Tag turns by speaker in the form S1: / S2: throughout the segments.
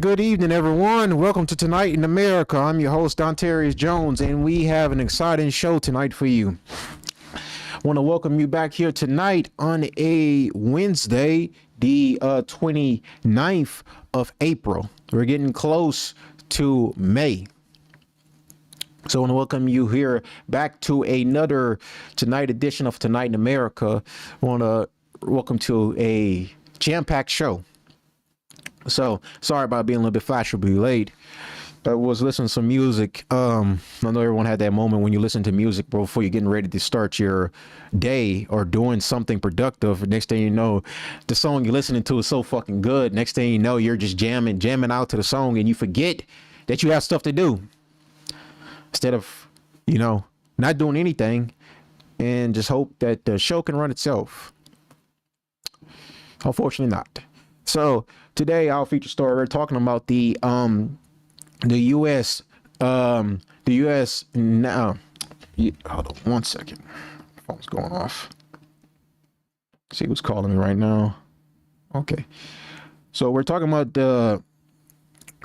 S1: Good evening, everyone. Welcome to Tonight in America. I'm your host, Dontarius Jones, and we have an exciting show tonight for you. I want to welcome you back here tonight on a Wednesday, the 29th of April. We're getting close to May. So I want to welcome you here back to another tonight edition of Tonight in America. I want to welcome to a jam-packed show. So sorry about being a little bit fashionably late. I was listening to some music. I know everyone had that moment when you listen to music before you're getting ready to start your day or doing something productive. Next thing you know, the song you're listening to is so fucking good. Next thing you know, you're just jamming out to the song, and you forget that you have stuff to do. Instead of, not doing anything, and just hope that the show can run itself. Unfortunately not. So today our feature story, we're talking about the U.S. Now. Hold on 1 second. Phone's going off. See who's calling me right now. Okay. So we're talking about the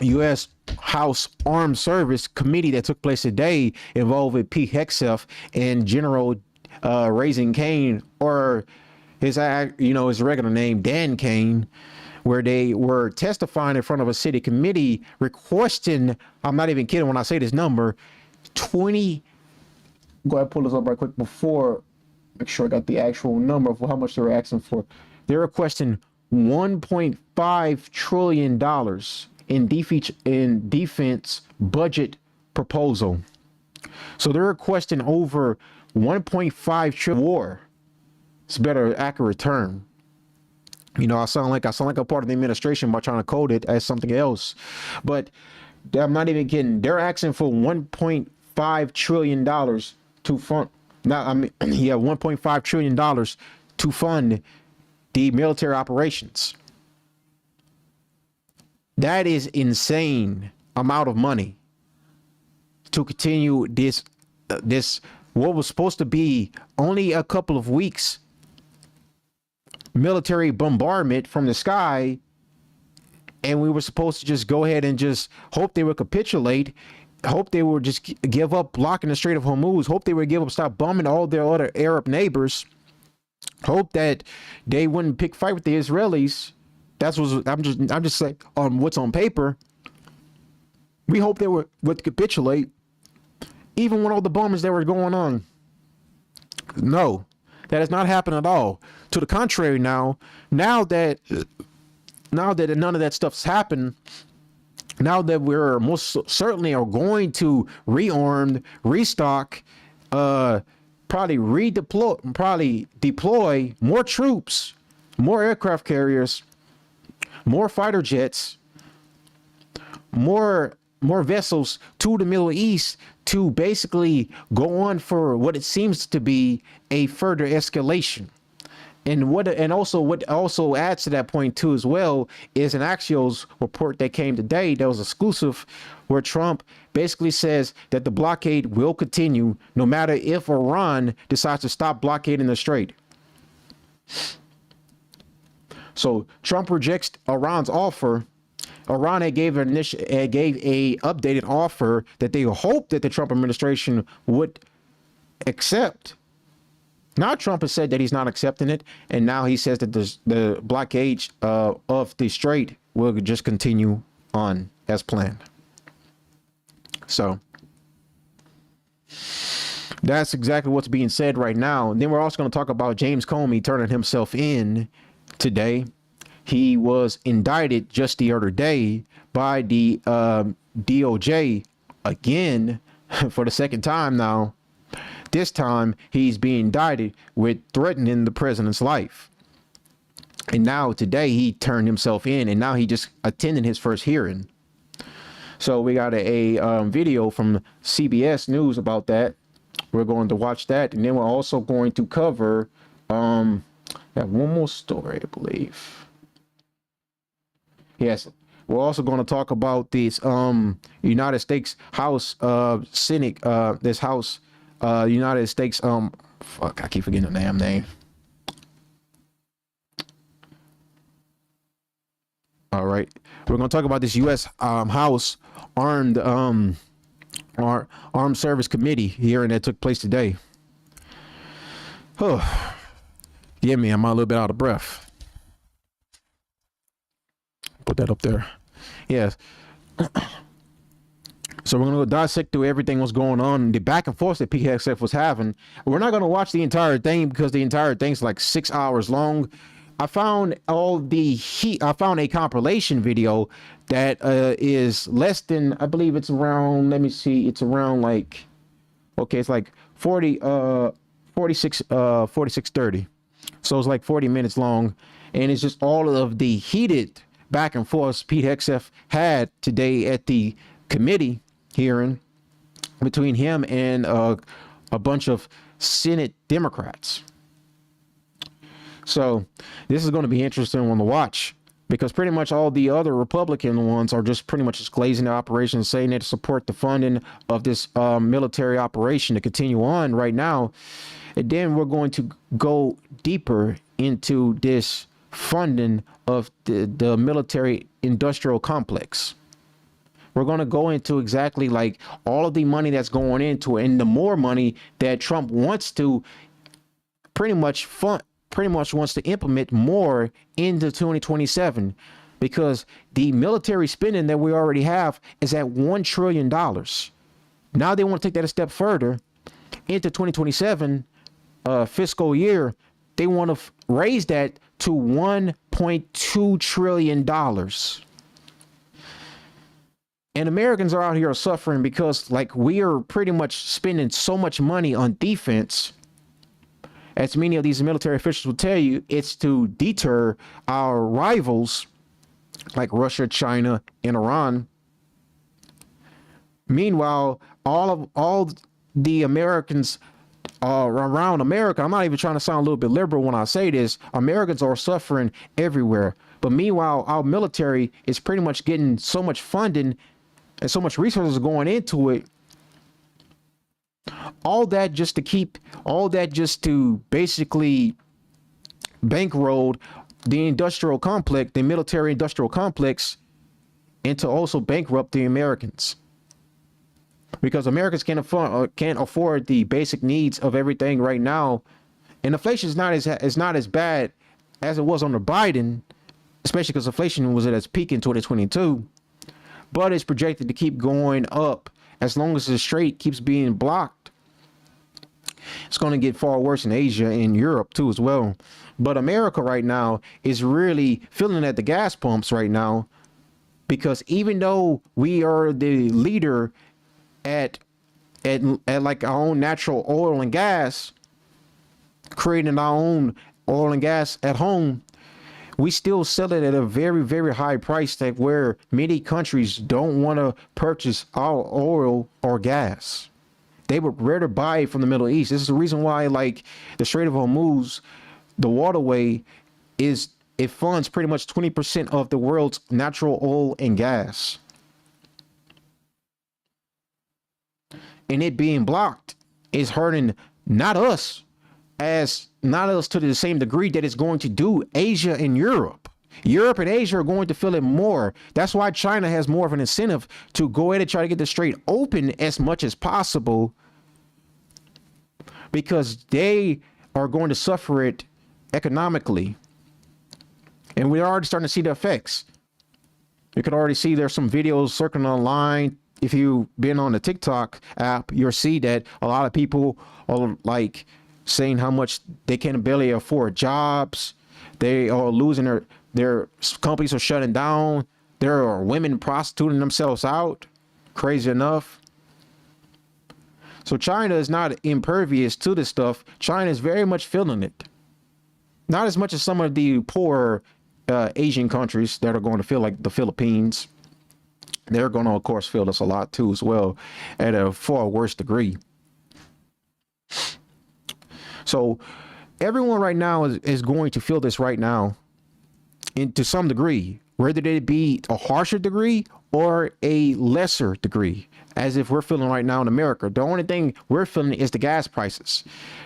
S1: U.S. House Armed Service Committee that took place today, involving Pete Hegseth and General Raising Kane, or his regular name, Dan Kane, where they were testifying in front of a city committee requesting, I'm not even kidding when I say this number, go ahead and pull this up right quick before, make sure I got the actual number of how much they were asking for. They're requesting $1.5 trillion in defense budget proposal. So they're requesting over 1.5 trillion war. It's a better accurate term. I sound like a part of the administration by trying to code it as something else, but I'm not even kidding. They're asking for $1.5 trillion to fund. $1.5 trillion to fund the military operations. That is insane amount of money to continue this what was supposed to be only a couple of weeks military bombardment from the sky, and we were supposed to just go ahead and just hope they would capitulate, hope they would just give up blocking the Strait of Hormuz, hope they would give up, stop bombing all their other Arab neighbors, hope that they wouldn't pick fight with the Israelis. That's what I'm just like on what's on paper. We hope they would capitulate, even when all the bombings that were going on. No, that has not happened at all. To the contrary, now that none of that stuff's happened, now that we're most certainly are going to rearm, restock, probably deploy more troops, more aircraft carriers, more fighter jets, more vessels to the Middle East to basically go on for what it seems to be a further escalation. And what also adds to that point too as well is an Axios report that came today that was exclusive, where Trump basically says that the blockade will continue no matter if Iran decides to stop blockading the strait. So Trump rejects Iran's offer. Iran gave a updated offer that they hope that the Trump administration would accept. Now Trump has said that he's not accepting it, and now he says that the blockade of the strait will just continue on as planned. So that's exactly what's being said right now. And then we're also going to talk about James Comey turning himself in today. He was indicted just the other day by the DOJ again for the second time now. This time he's being indicted with threatening the president's life. And now today he turned himself in, and now he just attended his first hearing. So we got a video from CBS News about that. We're going to watch that, and then we're also going to cover one more story, I believe. Yes, we're also going to talk about this United States House Senate, this House United States fuck, I keep forgetting the damn name. All right, we're going to talk about this U.S. House armed armed service committee hearing that took place today. Oh, yeah, man, I'm a little bit out of breath. Put that up there. Yes. So we're going to go dissect through everything what's going on, the back and forth that Pete Hegseth was having. We're not going to watch the entire thing because the entire thing's like 6 hours long. I found I found a compilation video that is less than, I believe it's around, let me see, it's around like, okay, it's like 46:30. So it's like 40 minutes long, and it's just all of the heated back and forth Pete Hegseth had today at the committee hearing between him and a bunch of Senate Democrats. So this is going to be interesting one to watch, because pretty much all the other Republican ones are just pretty much just glazing the operation, saying they support the funding of this military operation to continue on right now. And then we're going to go deeper into this funding of the military industrial complex. We're going to go into exactly like all of the money that's going into it, and the more money that Trump wants to pretty much wants to implement more into 2027, because the military spending that we already have is at $1 trillion. Now they want to take that a step further into 2027 fiscal year. They want to raise that to $1.2 trillion. And Americans are out here suffering because like we are pretty much spending so much money on defense. As many of these military officials will tell you, it's to deter our rivals like Russia, China, and Iran. Meanwhile, all the Americans around America, I'm not even trying to sound a little bit liberal when I say this, Americans are suffering everywhere. But meanwhile, our military is pretty much getting so much funding and so much resources going into it. All that just to basically bankroll the industrial complex, the military industrial complex, and to also bankrupt the Americans. Because Americans can't afford the basic needs of everything right now. And inflation is not as bad as it was under Biden, especially because inflation was at its peak in 2022. But it's projected to keep going up as long as the strait keeps being blocked. It's going to get far worse in Asia and Europe too as well. But America right now is really feeling at the gas pumps right now, because even though we are the leader at like our own natural oil and gas, creating our own oil and gas at home, we still sell it at a very, very high price tag where many countries don't want to purchase our oil or gas. They would rather buy it from the Middle East. This is the reason why, like, the Strait of Hormuz, the waterway, it funds pretty much 20% of the world's natural oil and gas. And it being blocked is hurting not us to the same degree that it's going to do Asia and Europe. Europe and Asia are going to feel it more. That's why China has more of an incentive to go ahead and try to get the strait open as much as possible, because they are going to suffer it economically. And we're already starting to see the effects. You can already see there's some videos circling online. If you've been on the TikTok app, you'll see that a lot of people are like saying how much they can barely afford jobs. They are losing their companies are shutting down. There are women prostituting themselves out. Crazy enough. So China is not impervious to this stuff. China is very much feeling it. Not as much as some of the poor Asian countries that are going to feel, like the Philippines. They're going to, of course, feel this a lot too as well, at a far worse degree. So everyone right now is going to feel this right now, and to some degree, whether it be a harsher degree or a lesser degree, as if we're feeling right now in America. The only thing we're feeling is the gas prices.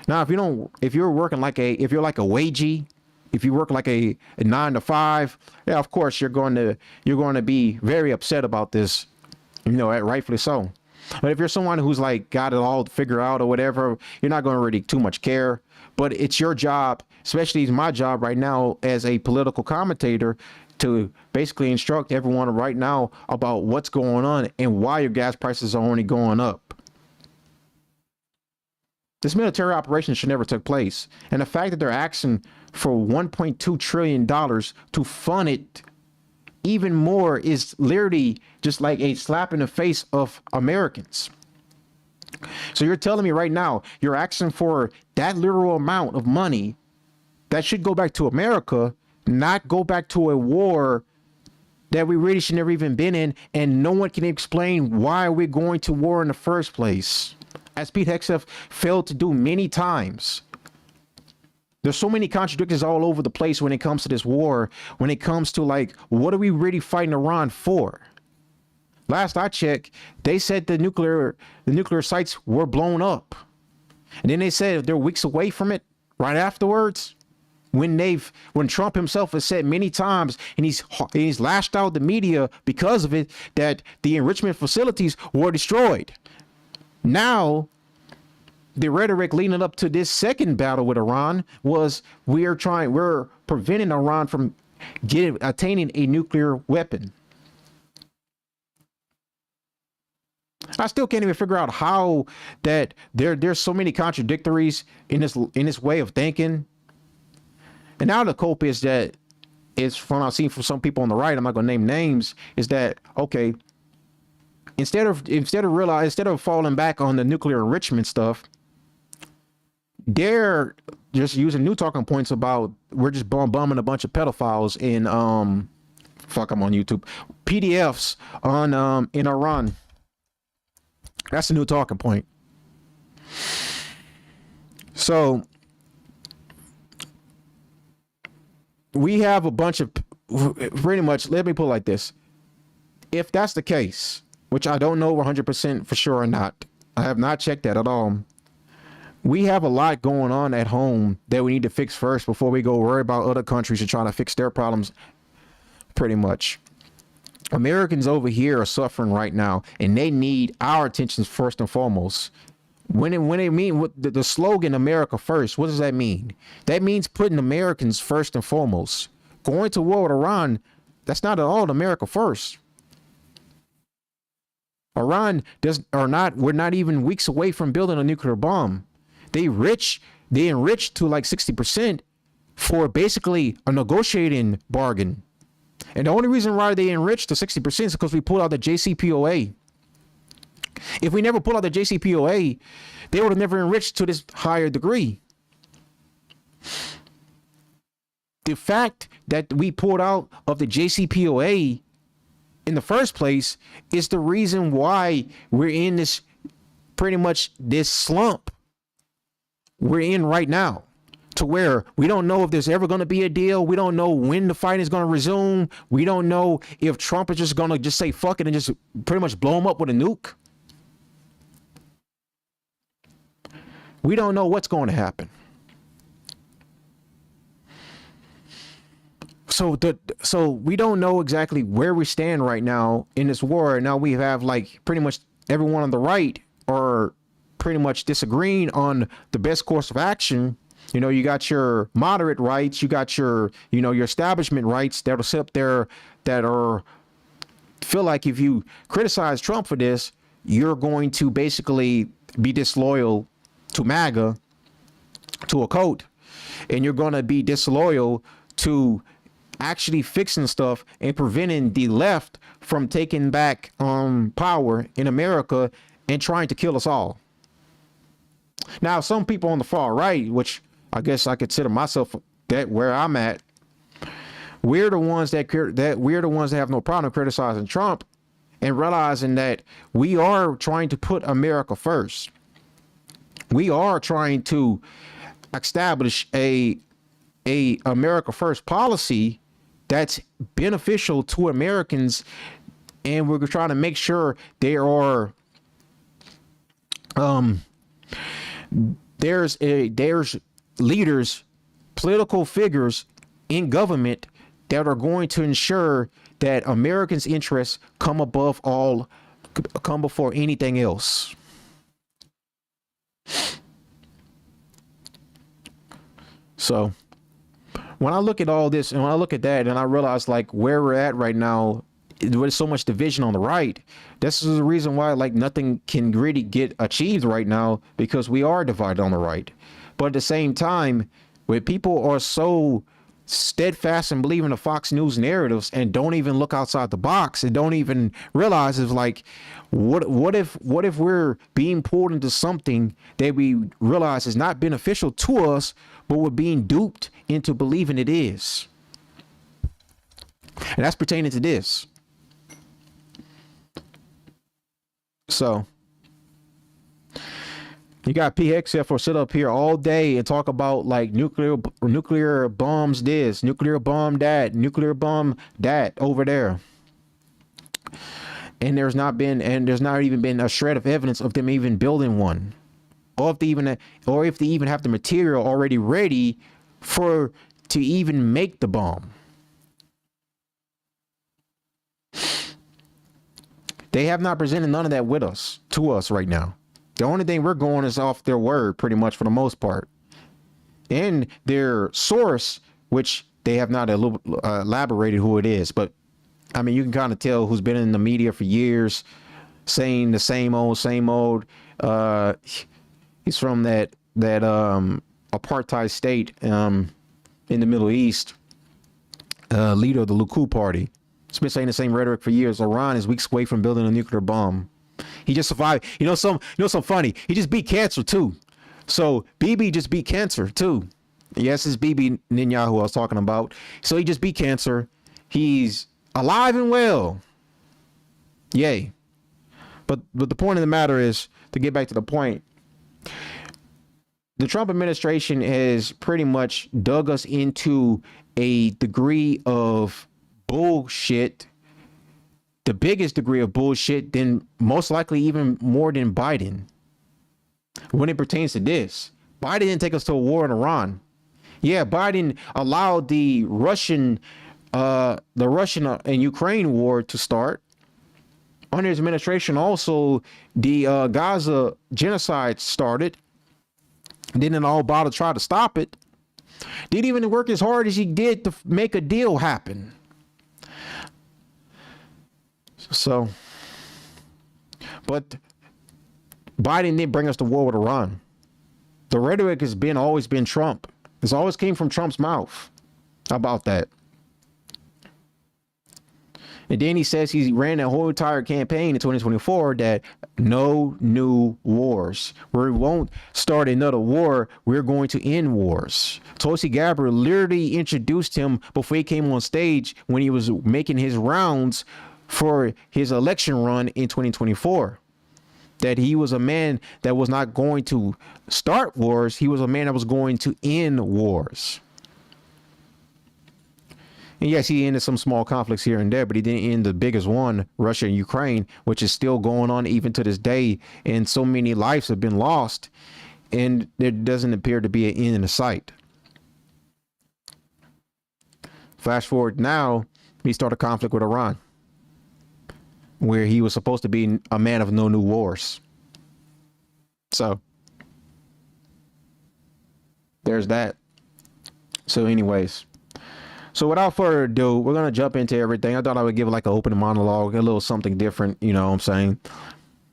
S1: Now, if you're like a wagey, if you work like a 9 to 5, yeah, of course you're going to be very upset about this, rightfully so. But if you're someone who's like got it all figured out or whatever, you're not going to really too much care. But it's your job, especially my job right now as a political commentator, to basically instruct everyone right now about what's going on and why your gas prices are only going up. This military operation should never take place. And the fact that they're asking for $1.2 trillion to fund it even more is literally just like a slap in the face of Americans. So you're telling me right now, you're asking for that literal amount of money that should go back to America, not go back to a war that we really should never even been in, and no one can explain why we're going to war in the first place, as Pete Hegseth failed to do many times. There's so many contradictions all over the place when it comes to this war, when it comes to like, what are we really fighting Iran for? Last I checked, they said the nuclear sites were blown up. And then they said they're weeks away from it right afterwards. When Trump himself has said many times, and he's lashed out the media because of it, that the enrichment facilities were destroyed. Now, the rhetoric leading up to this second battle with Iran was we're preventing Iran from attaining a nuclear weapon. I still can't even figure out how that there's so many contradictories in this way of thinking. And now the cope is that it's from I've seen from some people on the right, I'm not gonna name names, is that okay, instead of falling back on the nuclear enrichment stuff, they're just using new talking points about we're just bumming a bunch of pedophiles in I'm on YouTube, PDFs on in Iran. That's a new talking point. So we have a bunch of pretty much, let me put it like this. If that's the case, which I don't know 100% for sure or not, I have not checked that at all. We have a lot going on at home that we need to fix first before we go worry about other countries and trying to fix their problems. Pretty much. Americans over here are suffering right now, and they need our attention first and foremost. When they mean what the slogan "America First," what does that mean? That means putting Americans first and foremost. Going to war with Iran, that's not at all America first. Iran we're not even weeks away from building a nuclear bomb. They enriched to like 60% for basically a negotiating bargain. And the only reason why they enriched to 60% is because we pulled out the JCPOA. If we never pulled out the JCPOA, they would have never enriched to this higher degree. The fact that we pulled out of the JCPOA in the first place is the reason why we're in this pretty much this slump we're in right now, to where we don't know if there's ever going to be a deal. We don't know when the fight is going to resume. We don't know if Trump is just going to just say fuck it and just pretty much blow him up with a nuke. We don't know what's going to happen. So we don't know exactly where we stand right now in this war. Now we have like pretty much everyone on the right are pretty much disagreeing on the best course of action. You know, you got your moderate rights, you got your establishment rights that'll sit up there that feel like if you criticize Trump for this, you're going to basically be disloyal to MAGA, to a cult, and you're going to be disloyal to actually fixing stuff and preventing the left from taking back power in America and trying to kill us all. Now, some people on the far right, which I guess I consider myself that where I'm at, we're the ones that have no problem criticizing Trump and realizing that we are trying to put America first. We are trying to establish a America First policy that's beneficial to Americans, and we're trying to make sure there are there's leaders, political figures in government that are going to ensure that Americans' interests come before anything else. So when I look at all this and when I look at that and I realize like where we're at right now, there's so much division on the right. This is the reason why like nothing can really get achieved right now, because we are divided on the right. But at the same time, when people are so steadfast and believe in the Fox News narratives and don't even look outside the box and don't even realize it's like, what if we're being pulled into something that we realize is not beneficial to us, but we're being duped into believing it is. And that's pertaining to this. So you got Pete Hegseth for sit up here all day and talk about like nuclear bombs this, nuclear bomb that, nuclear bomb that over there. And there's not even been a shred of evidence of them even building one, or if they even have the material already ready to even make the bomb. They have not presented none of that to us right now. The only thing we're going is off their word pretty much for the most part. And their source, which they have not elaborated who it is. But I mean, you can kind of tell who's been in the media for years saying the same old. He's from that apartheid state in the Middle East, leader of the Likud party. He's been saying the same rhetoric for years. Iran is weeks away from building a nuclear bomb. He just survived. Something funny. He just beat cancer too. So BB just beat cancer too. Yes, it's BB Netanyahu I was talking about. So he just beat cancer. He's alive and well. Yay. But the point of the matter is, to get back to the point, the Trump administration has pretty much dug us into a degree of bullshit, the biggest degree of bullshit, than most likely even more than Biden. When it pertains to this, Biden didn't take us to a war in Iran. Yeah, Biden allowed the Russian and Ukraine war to start. Under his administration, also the Gaza genocide started. Didn't all bother to try to stop it. Didn't even work as hard as he did to make a deal happen. So, but Biden didn't bring us to war with Iran. The rhetoric has always been Trump. It's always came from Trump's mouth. How about that? And then he says he ran that whole entire campaign in 2024 that no new wars. We won't start another war. We're going to end wars. Tulsi Gabbard literally introduced him before he came on stage when he was making his rounds for his election run in 2024. That he was a man that was not going to start wars. He was a man that was going to end wars. And yes, he ended some small conflicts here and there, but he didn't end the biggest one, Russia and Ukraine, which is still going on even to this day. And so many lives have been lost, and there doesn't appear to be an end in sight. Flash forward now, he started a conflict with Iran, where he was supposed to be a man of no new wars. So there's that. So anyways, so without further ado, we're going to jump into everything. I thought I would give like an open monologue, a little something different. You know what I'm saying?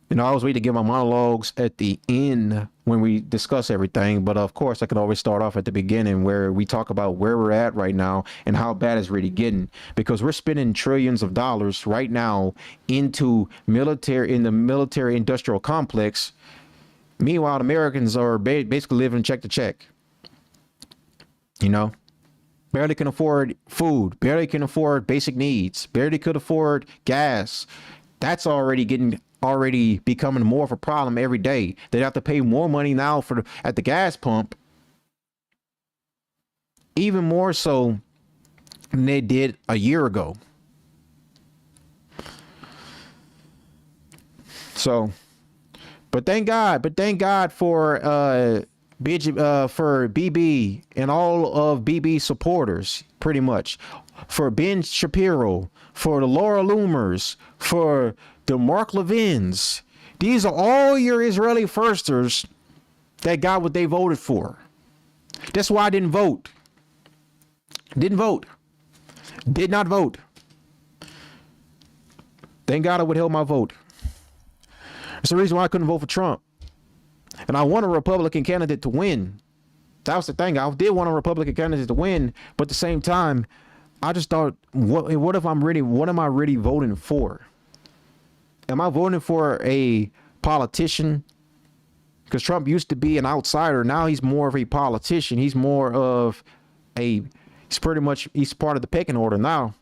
S1: You know, I was waiting to give my monologues at the end when we discuss everything. But of course, I could always start off at the beginning where we talk about where we're at right now and how bad it's really getting, because we're spending trillions of dollars right now into the military industrial complex. Meanwhile, Americans are basically living check to check. You know? Barely can afford food, barely can afford basic needs, barely could afford gas. That's already becoming more of a problem every day. They have to pay more money now at the gas pump, even more so than they did a year ago. So, but thank God for BB and all of BB supporters. pretty much. For Ben Shapiro, for the Laura Loomers, for the Mark Levins. These are all your Israeli firsters that got what they voted for. That's why I didn't vote. Didn't vote. Did not vote. Thank God I withheld my vote. It's the reason why I couldn't vote for Trump. And I want a Republican candidate to win. That was the thing. I did want a Republican candidate to win, but at the same time, I just thought, what am I really voting for? Am I voting for a politician? Because Trump used to be an outsider. Now he's more of a politician. He's more of he's part of the pecking order now.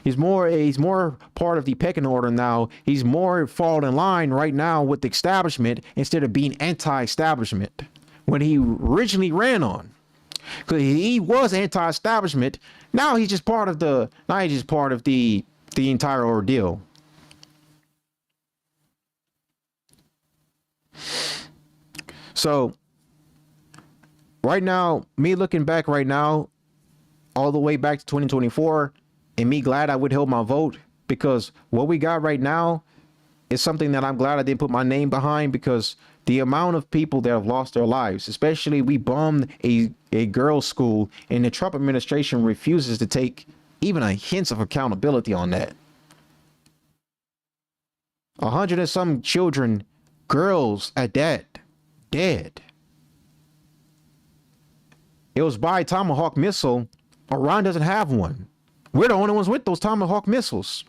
S1: He's more part of the pecking order now. He's more fall in line right now with the establishment instead of being anti-establishment when he originally ran on. Because he was anti-establishment. Now he's just part of the entire ordeal. So right now, me looking back right now, all the way back to 2024, and me glad I withheld my vote, because what we got right now is something that I'm glad I didn't put my name behind, because the amount of people that have lost their lives, especially we bombed a girls' school, and the Trump administration refuses to take even a hint of accountability on that. 100 and some children, girls at that, dead. It was by Tomahawk missile. Iran doesn't have one. We're the only ones with those Tomahawk missiles.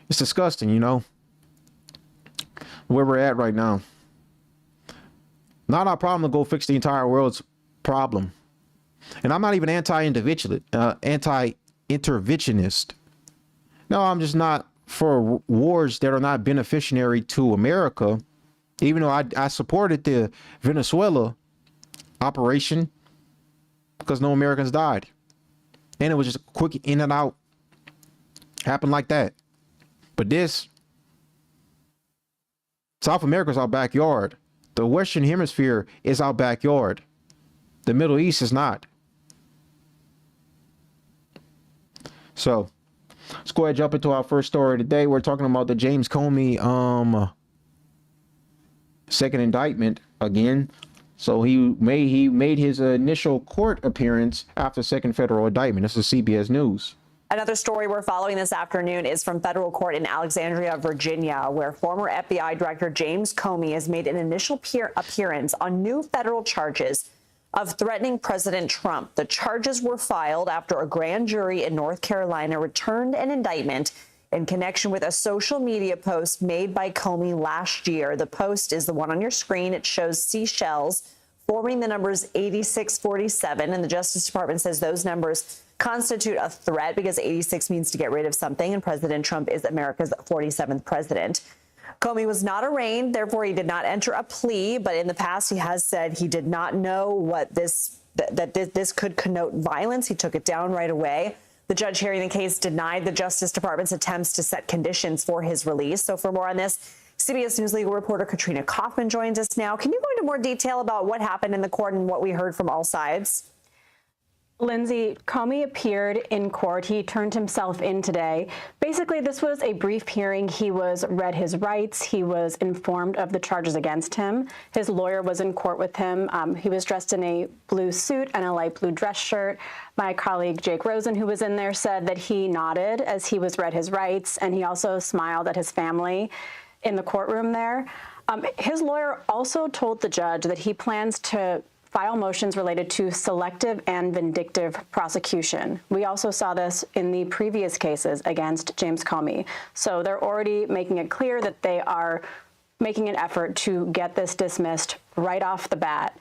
S1: It's disgusting, you know, where we're at right now. Not our problem to go fix the entire world's problem. And I'm not even anti-interventionist. No, I'm just not for wars that are not beneficiary to America. Even though I supported the Venezuela operation because no Americans died. And it was just a quick in and out. Happened like that. But this, South America is our backyard. The Western Hemisphere is our backyard. The Middle East is not. So let's go ahead and jump into our first story today. We're talking about the James Comey second indictment again. So he made his initial court appearance after second federal indictment. This is CBS News.
S2: Another story we're following this afternoon is from federal court in Alexandria, Virginia, where former FBI Director James Comey has made an initial appearance on new federal charges of threatening President Trump. The charges were filed after a grand jury in North Carolina returned an indictment in connection with a social media post made by Comey last year. The post is the one on your screen. It shows seashells forming the numbers 8647, and the Justice Department says those numbers constitute a threat because 86 means to get rid of something, and President Trump is America's 47th president. Comey was not arraigned, therefore he did not enter a plea, but in the past he has said he did not know what this could connote violence. He took it down right away. The judge hearing the case denied the Justice Department's attempts to set conditions for his release. So for more on this, CBS News legal reporter Katrina Kaufman joins us now. Can you go into more detail about what happened in the court and what we heard from all sides?
S3: Lindsay, Comey appeared in court. He turned himself in today. Basically, this was a brief hearing. He was read his rights. He was informed of the charges against him. His lawyer was in court with him. He was dressed in a blue suit and a light blue dress shirt. My colleague Jake Rosen, who was in there, said that he nodded as he was read his rights, and he also smiled at his family in the courtroom there. His lawyer also told the judge that he plans to file motions related to selective and vindictive prosecution. We also saw this in the previous cases against James Comey. So they're already making it clear that they are making an effort to get this dismissed right off the bat.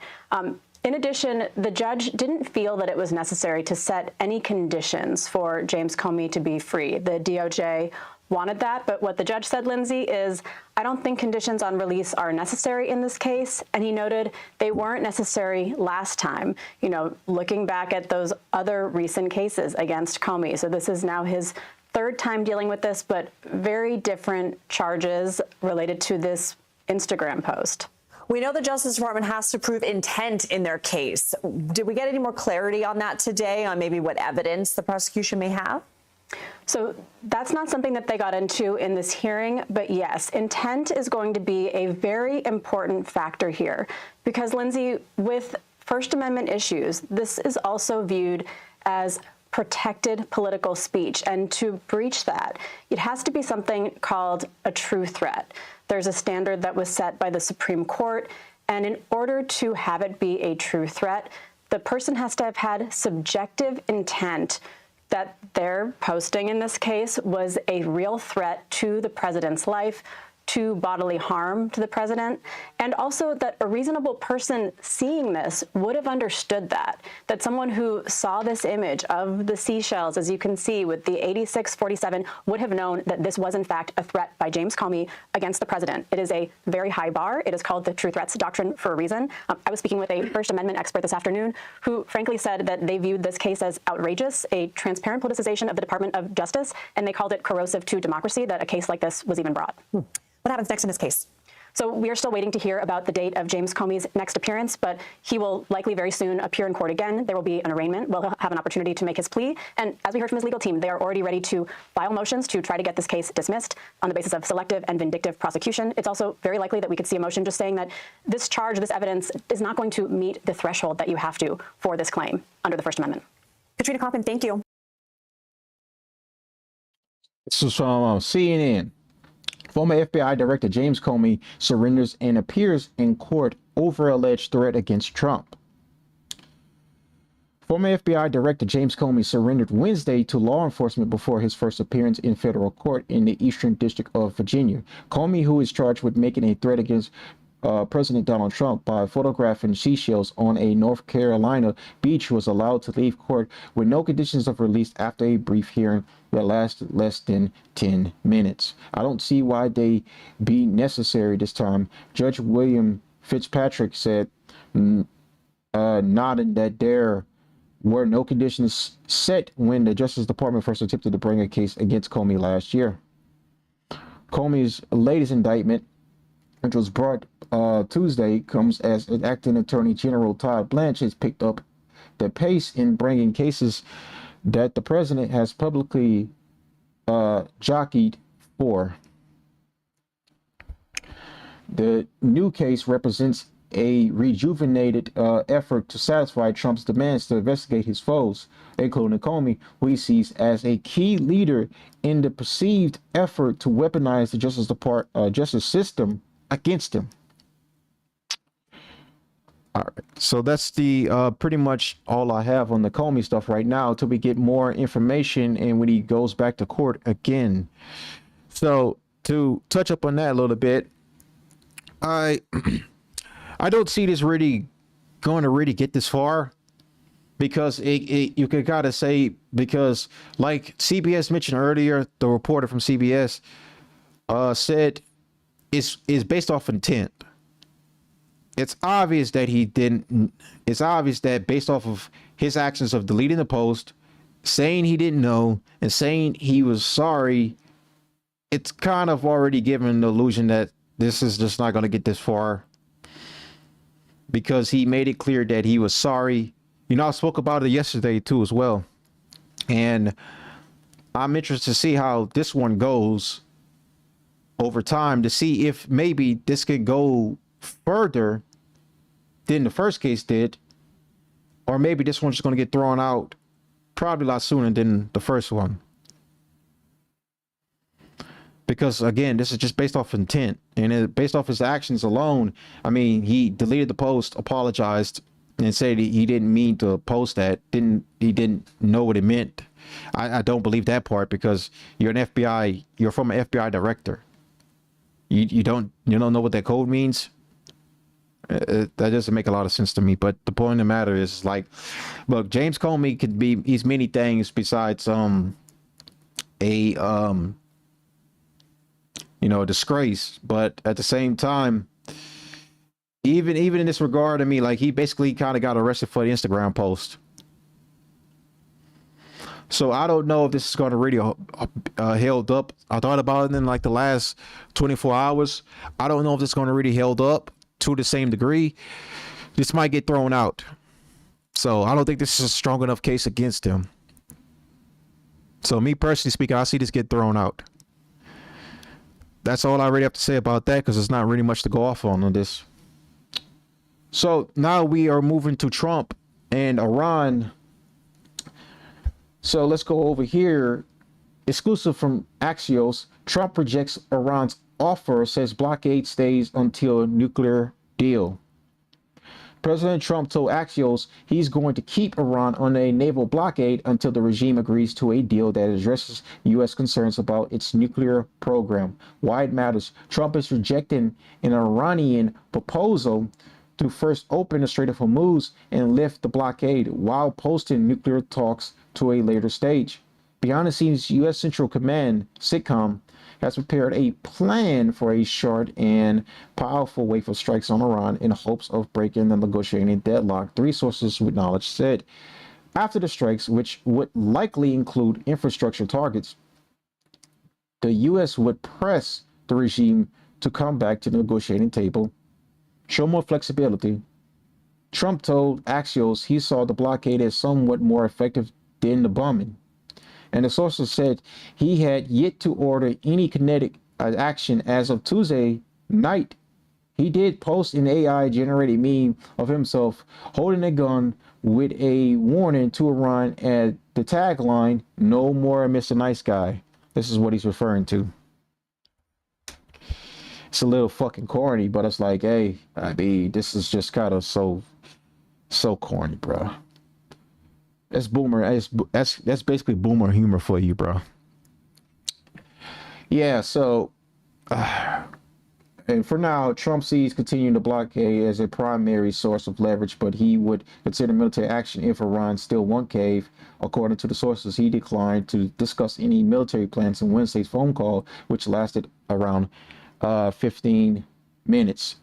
S3: In addition, the judge didn't feel that it was necessary to set any conditions for James Comey to be free. The DOJ wanted that, but what the judge said, Lindsay, is, I don't think conditions on release are necessary in this case, and he noted they weren't necessary last time, you know, looking back at those other recent cases against Comey. So this is now his third time dealing with this, but very different charges related to this Instagram post.
S2: We know the Justice Department has to prove intent in their case. Did we get any more clarity on that today, on maybe what evidence the prosecution may have?
S3: So that's not something that they got into in this hearing, but yes, intent is going to be a very important factor here because, Lindsay, with First Amendment issues, this is also viewed as protected political speech. And to breach that, it has to be something called a true threat. There's a standard that was set by the Supreme Court, and in order to have it be a true threat, the person has to have had subjective intent that their posting in this case was a real threat to the president's life, to bodily harm to the president, and also that a reasonable person seeing this would have understood that someone who saw this image of the seashells, as you can see with the 8647, would have known that this was in fact a threat by James Comey against the president. It is a very high bar. It is called the true threats doctrine for a reason. I was speaking with a First Amendment expert this afternoon who frankly said that they viewed this case as outrageous, a transparent politicization of the Department of Justice, and they called it corrosive to democracy that a case like this was even brought.
S2: What happens next in this case?
S3: So we are still waiting to hear about the date of James Comey's next appearance, but he will likely very soon appear in court again. There will be an arraignment. We'll have an opportunity to make his plea. And as we heard from his legal team, they are already ready to file motions to try to get this case dismissed on the basis of selective and vindictive prosecution. It's also very likely that we could see a motion just saying that this charge, this evidence, is not going to meet the threshold that you have to for this claim under the First Amendment.
S2: Katrina Kaufman, thank you.
S1: This is from CNN. Former FBI Director James Comey surrenders and appears in court over alleged threat against Trump. Former FBI Director James Comey surrendered Wednesday to law enforcement before his first appearance in federal court in the Eastern District of Virginia. Comey, who is charged with making a threat against President Donald Trump by photographing seashells on a North Carolina beach, was allowed to leave court with no conditions of release after a brief hearing that lasted less than 10 minutes. I don't see why they be necessary this time, Judge William Fitzpatrick said, nodding that there were no conditions set when the Justice Department first attempted to bring a case against Comey last year. Comey's latest indictment, which was brought Tuesday, comes as an acting Attorney General Todd Blanche has picked up the pace in bringing cases that the president has publicly jockeyed for. The new case represents a rejuvenated effort to satisfy Trump's demands to investigate his foes, including Comey, who he sees as a key leader in the perceived effort to weaponize the justice system against him. All right, so that's the pretty much all I have on the Comey stuff right now until we get more information and when he goes back to court again. So to touch up on that a little bit, I don't see this really going to really get this far, because you could gotta say, because like CBS mentioned earlier, the reporter from CBS said it's based off intent. It's obvious that he didn't. It's obvious that based off of his actions of deleting the post, saying he didn't know, and saying he was sorry, it's kind of already given the illusion that this is just not going to get this far, because he made it clear that he was sorry. You know, I spoke about it yesterday too as well, and I'm interested to see how this one goes over time, to see if maybe this could go further than the first case did, or maybe this one's just going to get thrown out probably a lot sooner than the first one, because again, this is just based off intent, and based off his actions alone. I mean, he deleted the post, apologized, and said he didn't mean to post that, he didn't know what it meant. I don't believe that part, because you're a former FBI director. You don't know what that code means. That doesn't make a lot of sense to me. But the point of the matter is, like, look, James Comey he's many things besides a disgrace. But at the same time, even in this regard, I mean, like, he basically kind of got arrested for the Instagram post. So I don't know if this is going to really held up. I thought about it in like the last 24 hours. I don't know if this is going to really held up to the same degree, this might get thrown out. So I don't think this is a strong enough case against him. So me personally speaking, I see this get thrown out. That's all I really have to say about that, because there's not really much to go off on this. So now we are moving to Trump and Iran. So let's go over here. Exclusive from Axios, Trump rejects Iran's offer, says blockade stays until nuclear deal. President Trump told Axios he's going to keep Iran on a naval blockade until the regime agrees to a deal that addresses U.S. concerns about its nuclear program. Why it matters. Trump is rejecting an Iranian proposal to first open the Strait of Hormuz and lift the blockade while posting nuclear talks to a later stage. Behind the scenes, U.S. Central Command, SITCOM, has prepared a plan for a short and powerful wave of strikes on Iran in hopes of breaking the negotiating deadlock. Three sources with knowledge said after the strikes, which would likely include infrastructure targets, the U.S. would press the regime to come back to the negotiating table, show more flexibility. Trump told Axios he saw the blockade as somewhat more effective than the bombing. And the sources said he had yet to order any kinetic action as of Tuesday night. He did post an AI-generated meme of himself holding a gun with a warning to Iran at the tagline, "No more Mr. Nice Guy." This is what he's referring to. It's a little fucking corny, but it's like, hey, I mean, this is just kind of so corny, bro. That's boomer. That's basically boomer humor for you, bro. Yeah. So, and for now, Trump sees continuing the blockade as a primary source of leverage, but he would consider military action if Iran still won't cave. According to the sources, he declined to discuss any military plans in Wednesday's phone call, which lasted around 15 minutes.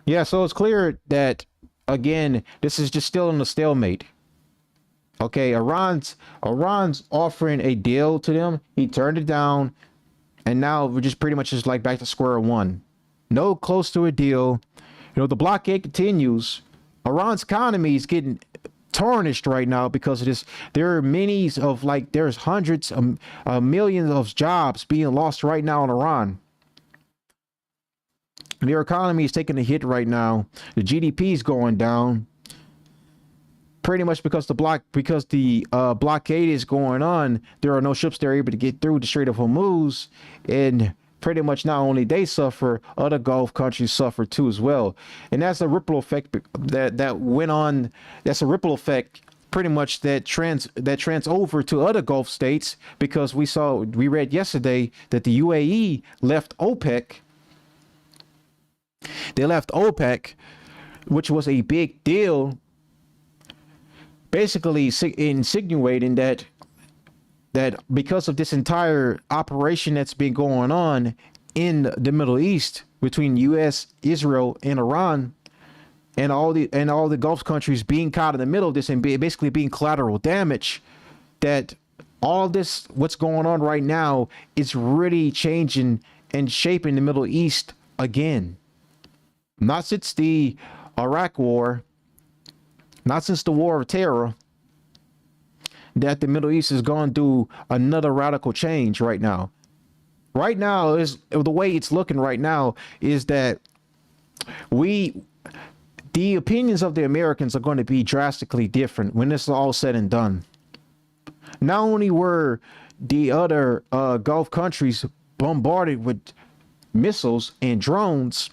S1: Yeah. So it's clear that again, this is just still in a stalemate. Okay, Iran's offering a deal to them. He turned it down, and now we're just pretty much just like back to square one. No close to a deal. You know, the blockade continues. Iran's economy is getting tarnished right now because of this. There are there's hundreds of millions of jobs being lost right now in Iran. Their economy is taking a hit right now. The GDP is going down. Pretty much because the blockade is going on, there are no ships that are able to get through the Strait of Hormuz, and pretty much not only they suffer, other Gulf countries suffer too as well. And that's a ripple effect that went on. That's a ripple effect pretty much that trans over to other Gulf states, because we read yesterday that the UAE left OPEC. They left OPEC, which was a big deal, basically insinuating that because of this entire operation that's been going on in the Middle East between U.S., Israel, and Iran, and all the Gulf countries being caught in the middle of this and basically being collateral damage, that all this what's going on right now is really changing and shaping the Middle East again. Not since the Iraq War, not since the War of Terror, that the Middle East has gone through another radical change right now. Right now, is the way it's looking right now is that the opinions of the Americans are going to be drastically different when this is all said and done. Not only were the other Gulf countries bombarded with missiles and drones,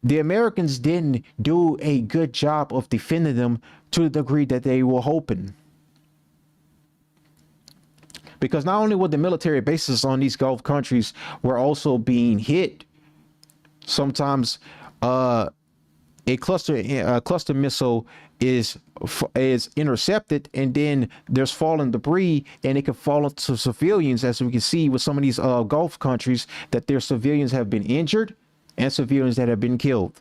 S1: the Americans didn't do a good job of defending them to the degree that they were hoping. Because not only were the military bases on these Gulf countries were also being hit, sometimes a cluster missile is intercepted, and then there's fallen debris, and it can fall into civilians, as we can see with some of these Gulf countries, that their civilians have been injured and civilians that have been killed.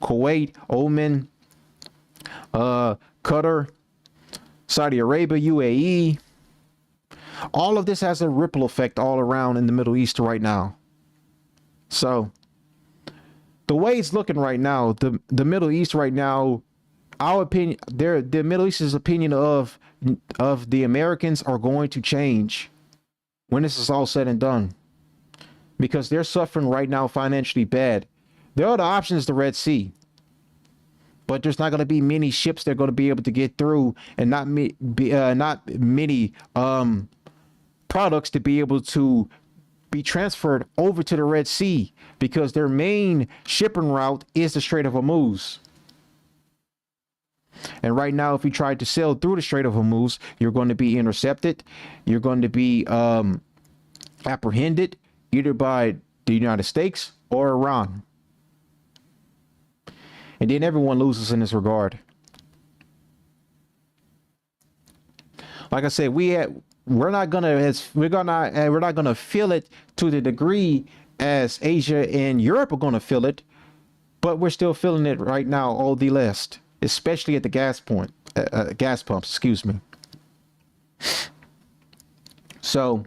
S1: Kuwait, Oman, Qatar, Saudi Arabia, UAE. All of this has a ripple effect all around in the Middle East right now. So the way it's looking right now, the Middle East right now, our opinion, the Middle East's opinion of the Americans are going to change when this is all said and done, because they're suffering right now financially bad. Their other option is the Red Sea, but there's not going to be many ships that are going to be able to get through, and not many products to be able to be transferred over to the Red Sea, because their main shipping route is the Strait of Hormuz. And right now, if you try to sail through the Strait of Hormuz, you're going to be intercepted. You're going to be apprehended either by the United States or Iran. And then everyone loses in this regard. Like I said, we're not gonna feel it to the degree as Asia and Europe are gonna feel it, but we're still feeling it right now, all the less, especially at the gas pumps. Excuse me. So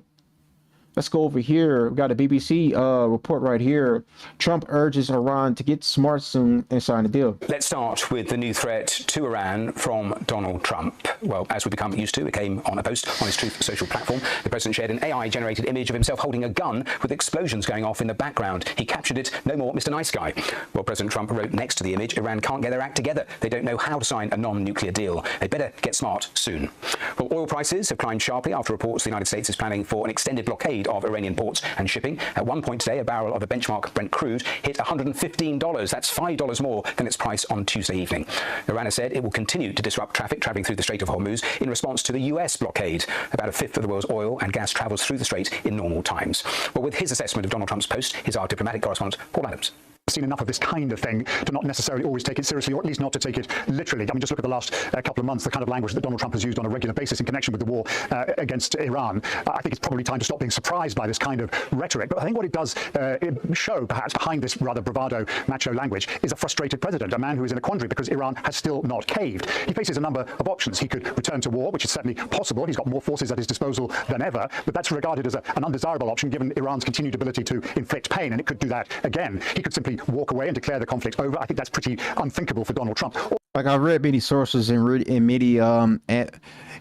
S1: let's go over here. We've got a BBC report right here. Trump urges Iran to get smart soon and sign a deal.
S4: Let's start with the new threat to Iran from Donald Trump. Well, as we become used to, it came on a post on his Truth social platform. The president shared an AI-generated image of himself holding a gun with explosions going off in the background. He captured it, "No more Mr. Nice Guy." Well, President Trump wrote next to the image, "Iran can't get their act together. They don't know how to sign a non-nuclear deal. They better get smart soon." Well, oil prices have climbed sharply after reports the United States is planning for an extended blockade of Iranian ports and shipping. At one point today, a barrel of the benchmark Brent crude hit $115. That's $5 more than its price on Tuesday evening. Iran has said it will continue to disrupt traffic traveling through the Strait of Hormuz in response to the US blockade. About a fifth of the world's oil and gas travels through the strait in normal times. Well, with his assessment of Donald Trump's post, here's our diplomatic correspondent, Paul Adams.
S5: Seen enough of this kind of thing to not necessarily always take it seriously, or at least not to take it literally. I mean, just look at the last couple of months, the kind of language that Donald Trump has used on a regular basis in connection with the war against Iran. I think it's probably time to stop being surprised by this kind of rhetoric. But I think what it does show, perhaps, behind this rather bravado, macho language, is a frustrated president, a man who is in a quandary because Iran has still not caved. He faces a number of options. He could return to war, which is certainly possible. He's got more forces at his disposal than ever, but that's regarded as an undesirable option given Iran's continued ability to inflict pain, and it could do that again. He could simply walk away and declare the conflict over. I think that's pretty unthinkable for Donald Trump.
S1: Like, I've read many sources and many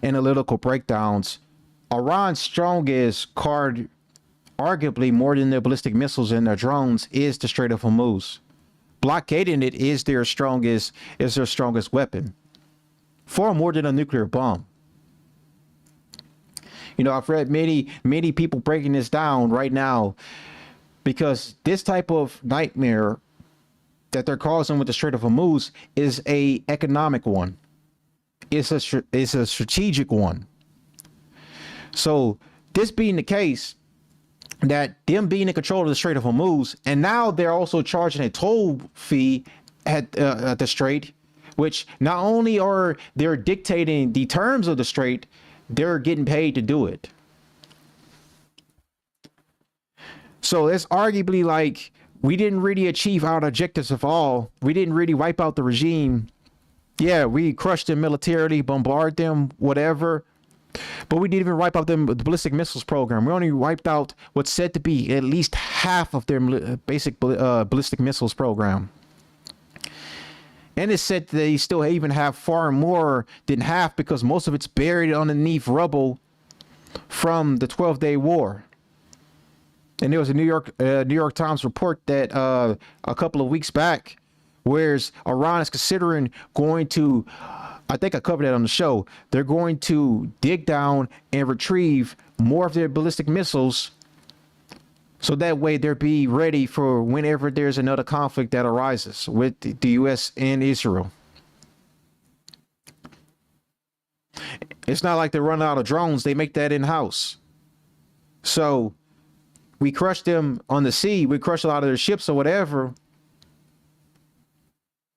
S1: analytical breakdowns. Iran's strongest card, arguably more than their ballistic missiles and their drones, is the Strait of Hormuz. Blockading it is their strongest weapon, far more than a nuclear bomb. You know, I've read many people breaking this down right now, because this type of nightmare that they're causing with the Strait of Hormuz is a economic one. It's a strategic one. So this being the case, that them being in control of the Strait of Hormuz, and now they're also charging a toll fee at the Strait, which not only are they dictating the terms of the Strait, they're getting paid to do it. So it's arguably like, we didn't really achieve our objectives of all. We didn't really wipe out the regime. Yeah, we crushed them militarily, bombarded them, whatever. But we didn't even wipe out them with the ballistic missiles program. We only wiped out what's said to be at least half of their basic ballistic missiles program. And it's said they still even have far more than half, because most of it's buried underneath rubble from the 12-day war. And there was a New York Times report that a couple of weeks back, whereas Iran is considering going to, I think I covered that on the show, they're going to dig down and retrieve more of their ballistic missiles, so that way they'll be ready for whenever there's another conflict that arises with the U.S. and Israel. It's not like they're running out of drones. They make that in-house. So we crushed them on the sea. We crushed a lot of their ships or whatever.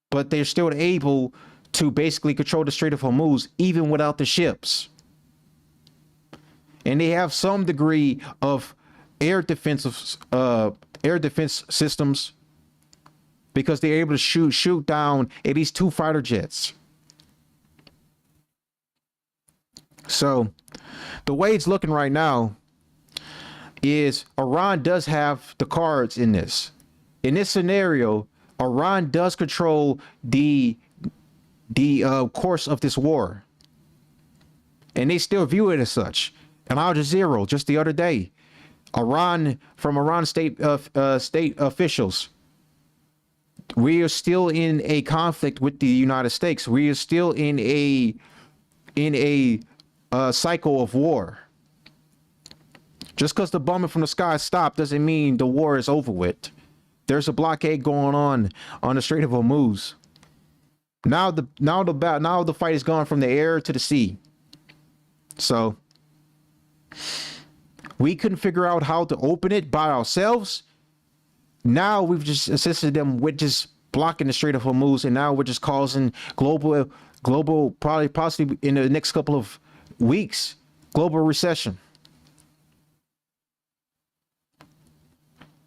S1: But they're still able to basically control the Strait of Hormuz, even without the ships. And they have some degree of air defense systems, because they're able to shoot down at least 2 fighter jets. So the way it's looking right now is Iran does have the cards in this. In this scenario, Iran does control the course of this war, and they still view it as such. And Al Jazeera just the other day, Iran state officials, we are still in a conflict with the United States. We are still in a cycle of war. Just because the bombing from the sky stopped doesn't mean the war is over with. There's a blockade going on the Strait of Hormuz. Now the fight has gone from the air to the sea. So we couldn't figure out how to open it by ourselves. Now we've just assisted them with just blocking the Strait of Hormuz, and now we're just causing global, possibly in the next couple of weeks, global recession.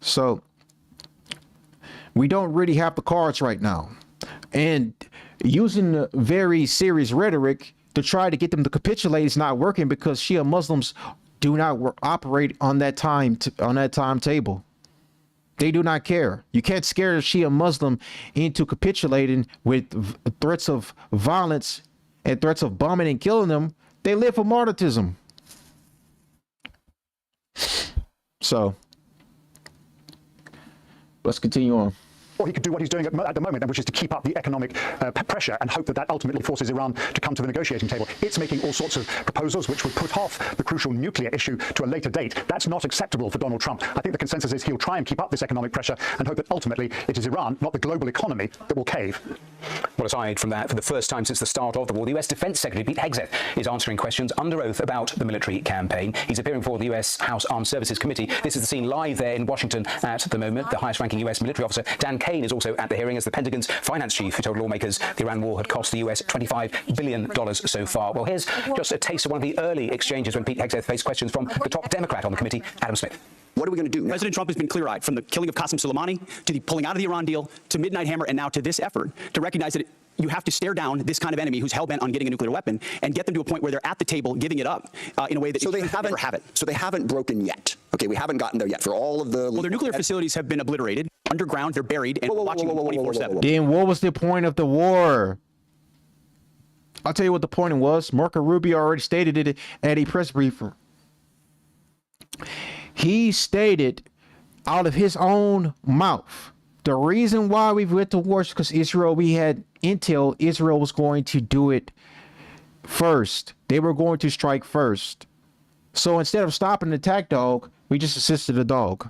S1: So we don't really have the cards right now, and using very serious rhetoric to try to get them to capitulate is not working, because Shia Muslims do not operate on that timetable. They do not care. You can't scare a Shia Muslim into capitulating with threats of violence and threats of bombing and killing them. They live for martyrdom. So let's continue on.
S5: Or he could do what he's doing at the moment, which is to keep up the economic pressure and hope that ultimately forces Iran to come to the negotiating table. It's making all sorts of proposals which would put off the crucial nuclear issue to a later date. That's not acceptable for Donald Trump. I think the consensus is he'll try and keep up this economic pressure and hope that ultimately it is Iran, not the global economy, that will cave.
S4: Well, aside from that, for the first time since the start of the war, the US Defense Secretary Pete Hegseth is answering questions under oath about the military campaign. He's appearing before the US House Armed Services Committee. This is the scene live there in Washington at the moment. The highest-ranking US military officer, Dan Kane, is also at the hearing as the Pentagon's finance chief, who told lawmakers the Iran war had cost the US $25 billion so far. Well, here's just a taste of one of the early exchanges when Pete Hegseth faced questions from the top Democrat on the committee, Adam Smith.
S6: What are we going to do? President Trump has been clear-eyed, from the killing of Qasem Soleimani to the pulling out of the Iran deal to Midnight Hammer and now to this effort, to recognize that you have to stare down this kind of enemy who's hell-bent on getting a nuclear weapon and get them to a point where they're at the table giving it up in a way that
S7: so they haven't have it. So they haven't broken yet. Okay, we haven't gotten there yet for all of the.
S6: Well, their nuclear facilities have been obliterated. Underground, they're buried, and we're watching them 24/7.
S1: Then what was the point of the war? I'll tell you what the point was. Marco Rubio already stated it at a press briefer. He stated out of his own mouth, the reason why we went to war is because we had intel Israel was going to do it first. They were going to strike first. So instead of stopping the attack dog, we just assisted the dog.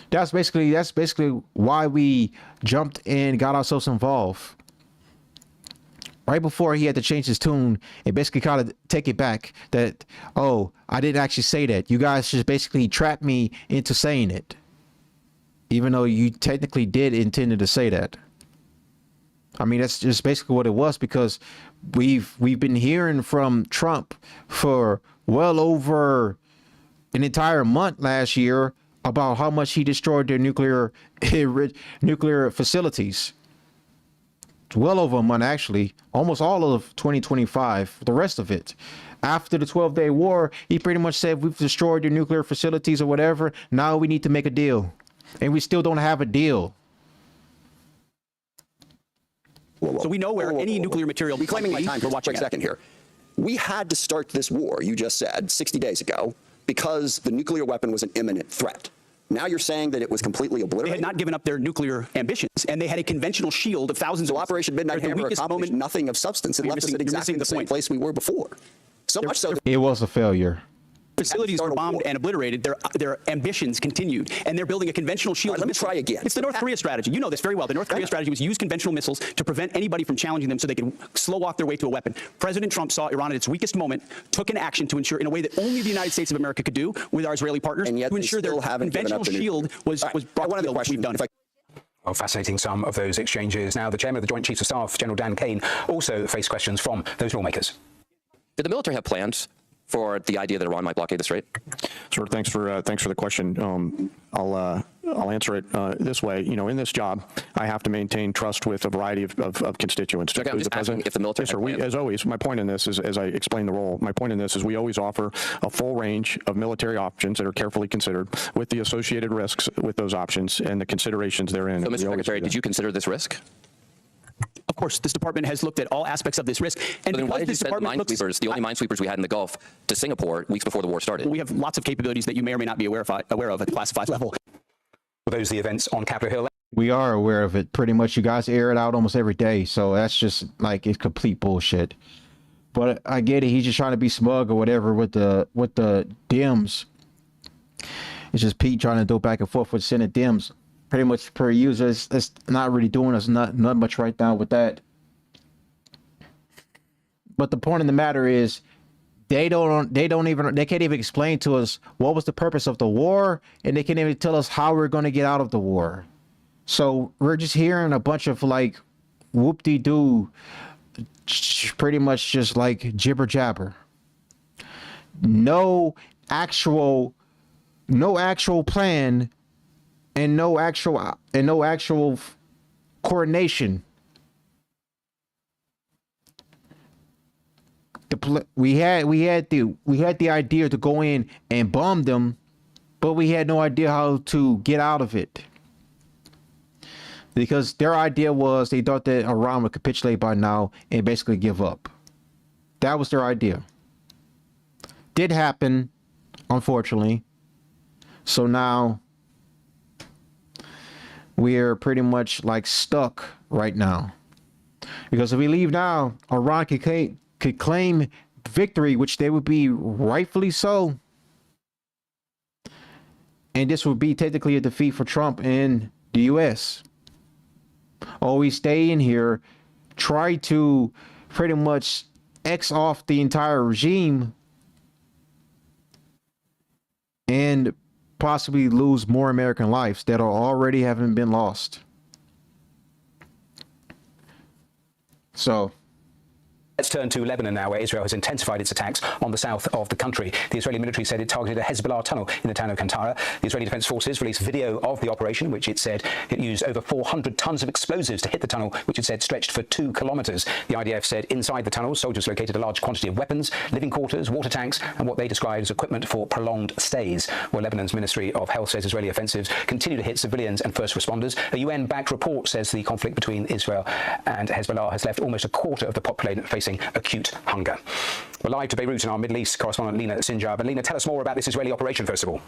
S1: That's basically why we jumped and got ourselves involved. Right before he had to change his tune and basically kind of take it back that, oh, I didn't actually say that. You guys just basically trapped me into saying it, even though you technically did intend to say that. I mean, that's just basically what it was, because we've been hearing from Trump for well over an entire month last year about how much he destroyed their nuclear facilities. Well over a month, actually, almost all of 2025, the rest of it. After the 12-day war, he pretty much said, we've destroyed your nuclear facilities or whatever. Now we need to make a deal. And we still don't have a deal.
S6: So we know where any nuclear material.
S7: Reclaiming my time for a second here. We had to start this war, you just said, 60 days ago, because the nuclear weapon was an imminent threat. Now you're saying that it was completely obliterated?
S6: They had not given up their nuclear ambitions, and they had a conventional shield of thousands of...
S7: So Operation Midnight Hammer accomplished nothing of substance and left us at exactly the same place we were before. So much so that
S1: it was a failure.
S6: Facilities were bombed and obliterated. Their ambitions continued, and they're building a conventional shield.
S7: Right, let me try again.
S6: It's the North Korea strategy. You know this very well. The North Korea strategy was use conventional missiles to prevent anybody from challenging them so they could slow walk their way to a weapon. President Trump saw Iran at its weakest moment, took an action to ensure, in a way that only the United States of America could do with our Israeli partners,
S7: and yet
S6: to ensure their conventional shield was brought to the field, which we've done.
S4: Well, fascinating, some of those exchanges. Now, the chairman of the Joint Chiefs of Staff, General Dan Kane, also faced questions from those lawmakers.
S8: Did the military have plans for the idea that Iran might blockade the strait?
S9: Sure. Thanks for the question. I'll answer it this way. You know, in this job, I have to maintain trust with a variety of constituents.
S8: Okay, I'm just asking if the military.
S9: Yes, sir. As always, my point in this is, as I explain the role, my point in this is we always offer a full range of military options that are carefully considered with the associated risks with those options and the considerations therein.
S8: So, Mr. Secretary, did you consider this risk?
S6: Of course, this department has looked at all aspects of this risk. And
S8: so then why did you send minesweepers, the only minesweepers we had in the Gulf, to Singapore weeks before the war started?
S6: We have lots of capabilities that you may or may not be aware of at the classified level.
S4: Well, those are the events on Capitol Hill.
S1: We are aware of it. Pretty much, you guys air it out almost every day. So that's just like, it's complete bullshit. But I get it. He's just trying to be smug or whatever with the Dems. It's just Pete trying to go back and forth with Senate Dems. Pretty much per user, it's not really doing us not much right now with that. But the point of the matter is, they can't even explain to us what was the purpose of the war, and they can't even tell us how we're going to get out of the war. So we're just hearing a bunch of like whoop-de-doo, pretty much just like jibber jabber. No actual plan. And no actual coordination. We had the idea to go in and bomb them, but we had no idea how to get out of it. Because their idea was they thought that Iran would capitulate by now and basically give up. That was their idea. Did happen, unfortunately. So now we're pretty much like stuck right now, because if we leave now, Iran could claim victory, which they would be rightfully so, and this would be technically a defeat for Trump in the U.S. Or we stay in here, try to pretty much X off the entire regime, and possibly lose more American lives that are already haven't been lost. So
S4: let's turn to Lebanon now, where Israel has intensified its attacks on the south of the country. The Israeli military said it targeted a Hezbollah tunnel in the town of Kantara. The Israeli Defense Forces released video of the operation, which it said it used over 400 tons of explosives to hit the tunnel, which it said stretched for 2 kilometers. The IDF said inside the tunnel, soldiers located a large quantity of weapons, living quarters, water tanks, and what they described as equipment for prolonged stays. Well, Lebanon's Ministry of Health says Israeli offensives continue to hit civilians and first responders. A UN-backed report says the conflict between Israel and Hezbollah has left almost a quarter of the population facing acute hunger. We're live to Beirut and our Middle East correspondent Lena Sinjar. And Lena, tell us more about this Israeli operation, first of all.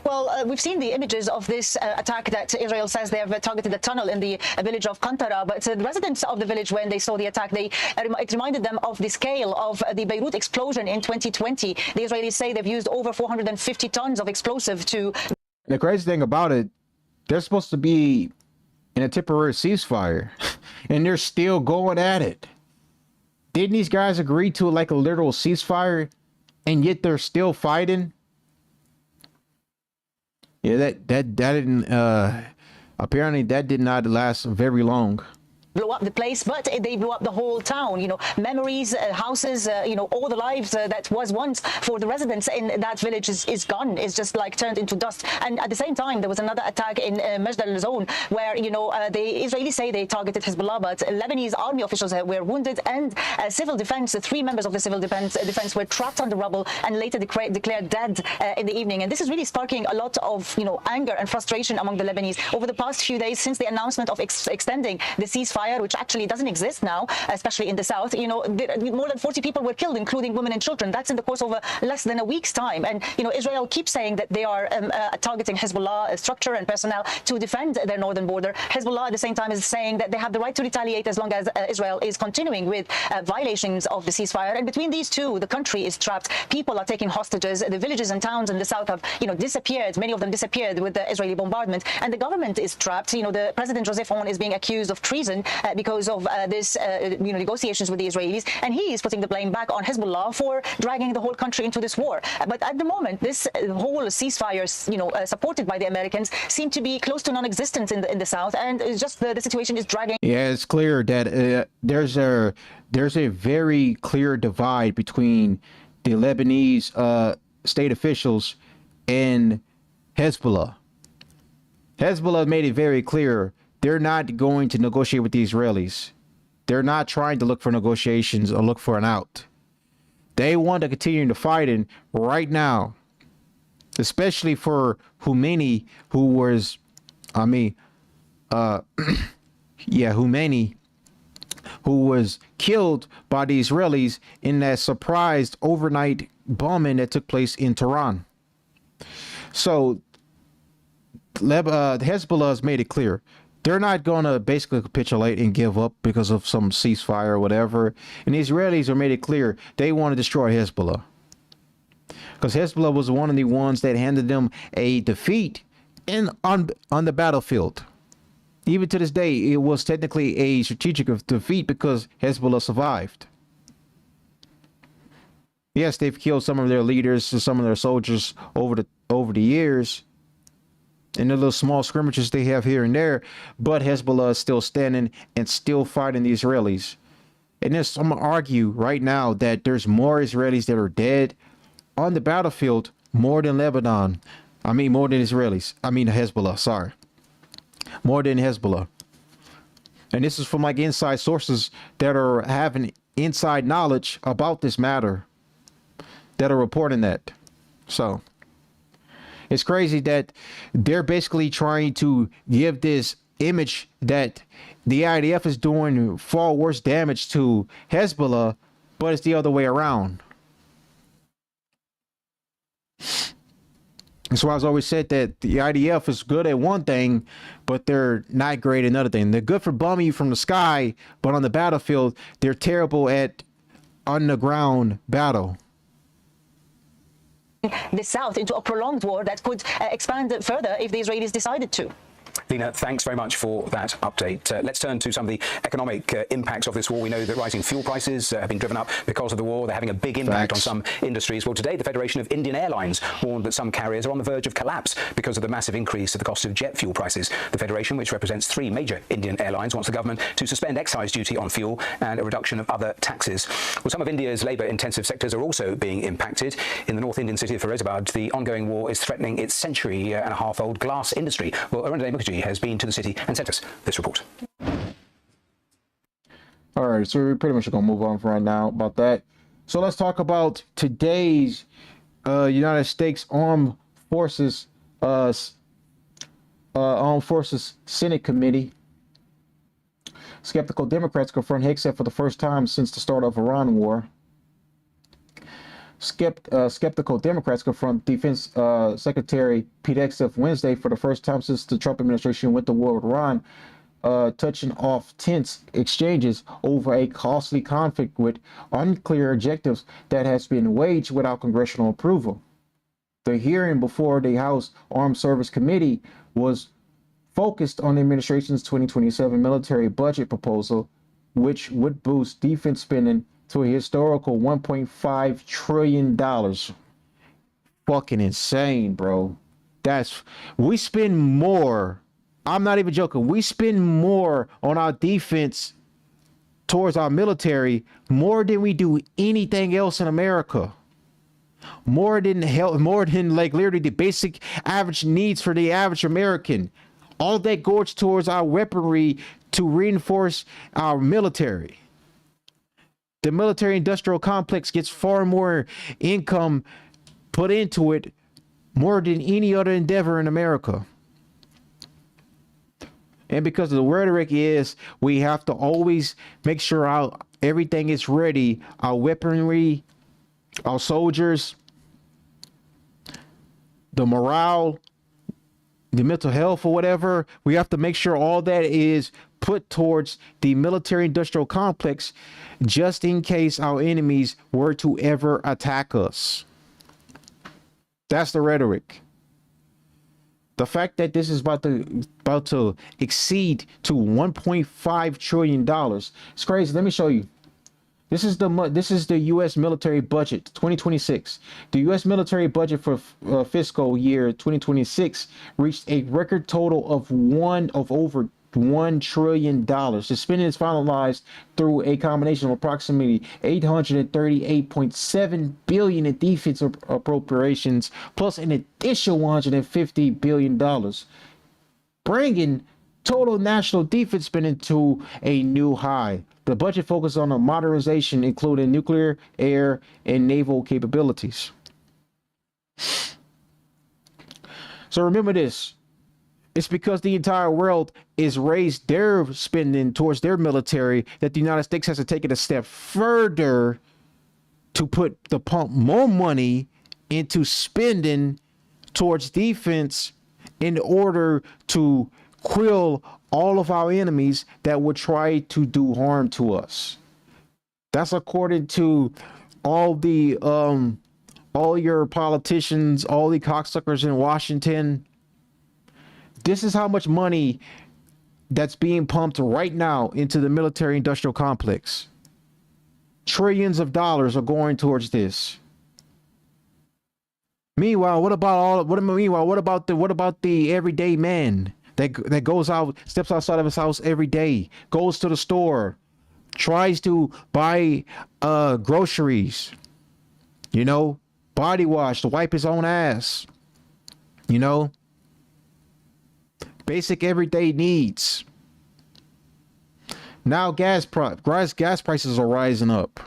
S10: Well, we've seen the images of this attack that Israel says they have targeted a tunnel in the village of Kantara. But the residents of the village, when they saw the attack, it reminded them of the scale of the Beirut explosion in 2020. The Israelis say they've used over 450 tons of explosive to...
S1: The crazy thing about it, they're supposed to be in a temporary ceasefire, and they're still going at it. Didn't these guys agree to like a literal ceasefire, and yet they're still fighting? Yeah, that didn't apparently that did not last very long.
S10: Blow up the place, but they blew up the whole town. You know, memories, houses, you know, all the lives that was once for the residents in that village is gone. It's just like turned into dust. And at the same time, there was another attack in Majd al-Zone where, you know, the Israelis say they targeted Hezbollah, but Lebanese army officials were wounded, and civil defense, 3 members of the civil defense were trapped under rubble and later declared dead in the evening. And this is really sparking a lot of, you know, anger and frustration among the Lebanese over the past few days since the announcement of extending the ceasefire, which actually doesn't exist now, especially in the south. You know, more than 40 people were killed, including women and children. That's in the course of less than a week's time. And, you know, Israel keeps saying that they are targeting Hezbollah structure and personnel to defend their northern border. Hezbollah at the same time is saying that they have the right to retaliate as long as Israel is continuing with violations of the ceasefire. And between these two, the country is trapped. People are taking hostages. The villages and towns in the south have, you know, disappeared. Many of them disappeared with the Israeli bombardment. And the government is trapped. You know, the President Joseph Aoun is being accused of treason because of this, you know, negotiations with the Israelis, and he is putting the blame back on Hezbollah for dragging the whole country into this war. But at the moment, this whole ceasefire, you know, supported by the Americans, seem to be close to non-existent in the south, and it's just the situation is dragging.
S1: Yeah, it's clear that there's a very clear divide between the Lebanese state officials and Hezbollah. Hezbollah made it very clear they're not going to negotiate with the Israelis. They're not trying to look for negotiations or look for an out. They want to continue the fighting right now, especially for Khomeini, who was, Khomeini, who was killed by the Israelis in that surprised overnight bombing that took place in Tehran. So Hezbollah has made it clear they're not going to basically capitulate and give up because of some ceasefire or whatever. And the Israelis have made it clear they want to destroy Hezbollah, because Hezbollah was one of the ones that handed them a defeat on the battlefield. Even to this day, it was technically a strategic defeat because Hezbollah survived. Yes, they've killed some of their leaders and some of their soldiers over the years, and the little small skirmishes they have here and there, but Hezbollah is still standing and still fighting the Israelis. And there's, I'm gonna argue right now that there's more Israelis that are dead on the battlefield more than Lebanon. More than Israelis. Hezbollah, sorry. More than Hezbollah. And this is from like inside sources that are having inside knowledge about this matter, that are reporting that. So it's crazy that they're basically trying to give this image that the IDF is doing far worse damage to Hezbollah, but it's the other way around. That's why I've always said that the IDF is good at one thing, but they're not great at another thing. They're good for bombing you from the sky, but on the battlefield, they're terrible at on-the-ground battle.
S10: The South into a prolonged war that could expand further if the Israelis decided to.
S4: Lena, thanks very much for that update. Let's turn to some of the economic impacts of this war. We know that rising fuel prices have been driven up because of the war. They're having a big impact on some industries. Well, today, the Federation of Indian Airlines warned that some carriers are on the verge of collapse because of the massive increase of the cost of jet fuel prices. The Federation, which represents 3 major Indian airlines, wants the government to suspend excise duty on fuel and a reduction of other taxes. Well, some of India's labour-intensive sectors are also being impacted. In the North Indian city of Firozabad, the ongoing war is threatening its century-and-a-half-old glass industry. Well, Arundhati Mukherjee has been to the city and sent us this report.
S1: All right, so we're pretty much going to move on for right now about that. So let's talk about today's United States Armed Forces Senate Committee. Skeptical Democrats confront Hegseth for the first time since the start of Iran war. Skeptical Democrats confront Defense Secretary Pete Hegseth Wednesday for the first time since the Trump administration went to war with Iran, touching off tense exchanges over a costly conflict with unclear objectives that has been waged without congressional approval. The hearing before the House Armed Service Committee was focused on the administration's 2027 military budget proposal, which would boost defense spending to a historical $1.5 trillion. Fucking insane, bro. We spend more. I'm not even joking. We spend more on our defense towards our military more than we do anything else in America. More than like literally the basic average needs for the average American. All that goes towards our weaponry to reinforce our military. The military industrial complex gets far more income put into it more than any other endeavor in America. And because of the rhetoric is, we have to always make sure everything is ready. Our weaponry, our soldiers, the morale, the mental health or whatever, we have to make sure all that is put towards the military industrial complex just in case our enemies were to ever attack us. That's the rhetoric. The fact that this is about to exceed to $1.5 trillion. It's crazy. Let me show you. This is the U.S. military budget 2026. The U.S. military budget for fiscal year 2026 reached a record total of over $1 trillion. The spending is finalized through a combination of approximately $838.7 billion in defense appropriations, plus an additional $150 billion, bringing total national defense spending to a new high. The budget focuses on a modernization, including nuclear, air, and naval capabilities. So remember this. It's because the entire world is raised their spending towards their military that the United States has to take it a step further to pump more money into spending towards defense in order to quell all of our enemies that would try to do harm to us. That's according to all your politicians, all the cocksuckers in Washington. This is how much money that's being pumped right now into the military industrial complex. Trillions of dollars are going towards this. Meanwhile, what about the everyday man that goes out, steps outside of his house every day, goes to the store, tries to buy groceries, body wash to wipe his own ass, basic everyday needs. Now gas prices are rising up.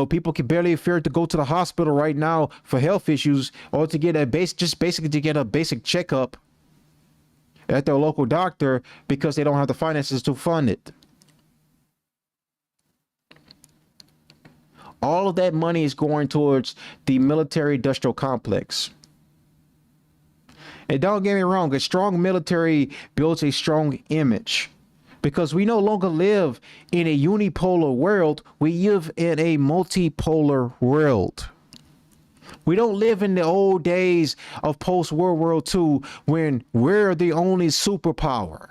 S1: People can barely afford to go to the hospital right now for health issues or to get basically to get a basic checkup at their local doctor because they don't have the finances to fund it. All of that money is going towards the military industrial complex. And don't get me wrong, a strong military builds a strong image. Because we no longer live in a unipolar world, we live in a multipolar world. We don't live in the old days of post-World War II when we're the only superpower.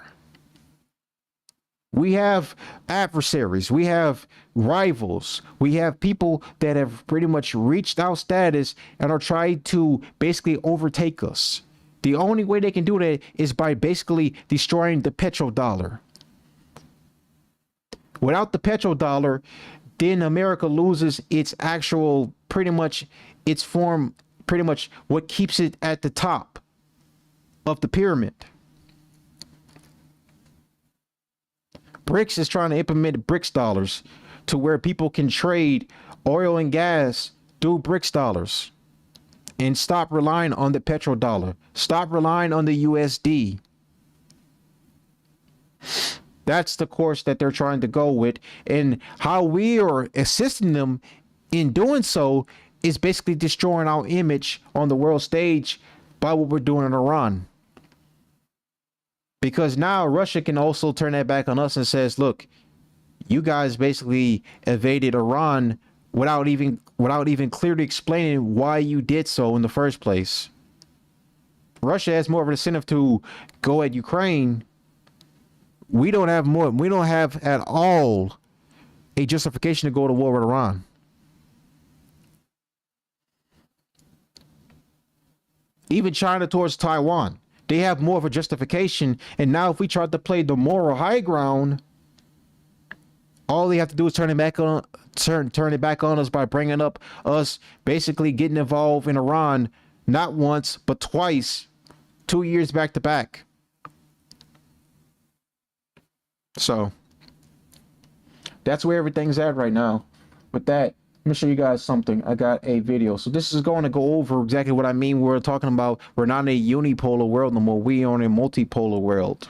S1: We have adversaries, we have rivals, we have people that have pretty much reached our status and are trying to basically overtake us. The only way they can do that is by basically destroying the petrodollar. Without the petrodollar, then America loses its actual, its form, what keeps it at the top of the pyramid. BRICS is trying to implement BRICS dollars to where people can trade oil and gas through BRICS dollars and stop relying on the petrodollar, stop relying on the USD. That's the course that they're trying to go with. And how we are assisting them in doing so is basically destroying our image on the world stage by what we're doing in Iran. Because now Russia can also turn that back on us and says, look, you guys basically invaded Iran without even clearly explaining why you did so in the first place. Russia has more of an incentive to go at Ukraine. We don't have at all a justification to go to war with Iran. Even China towards Taiwan, they have more of a justification. And now if we try to play the moral high ground, all they have to do is turn it back on us by bringing up us basically getting involved in Iran, not once, but twice, 2 years back to back. So that's where everything's at right now. With that, let me show you guys something. I got a video. So this is going to go over exactly what I mean. We're talking about we're not in a unipolar world no more. We are in a multipolar world.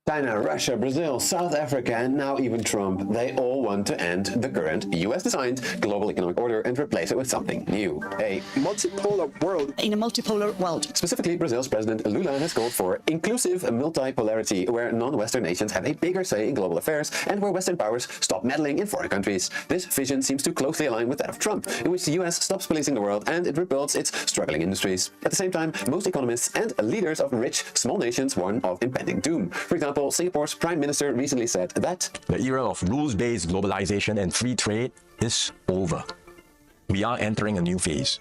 S11: China, Russia, Brazil, South Africa, and now even Trump, they all want to end the current US-designed global economic order and replace it with something new. A multipolar world.
S12: In a multipolar world.
S11: Specifically, Brazil's President Lula has called for inclusive multipolarity, where non-Western nations have a bigger say in global affairs and where Western powers stop meddling in foreign countries. This vision seems to closely align with that of Trump, in which the US stops policing the world and it rebuilds its struggling industries. At the same time, most economists and leaders of rich, small nations warn of impending doom. For example, Singapore's Prime Minister recently said that
S13: the era of rules-based globalization and free trade is over. We are entering a new phase,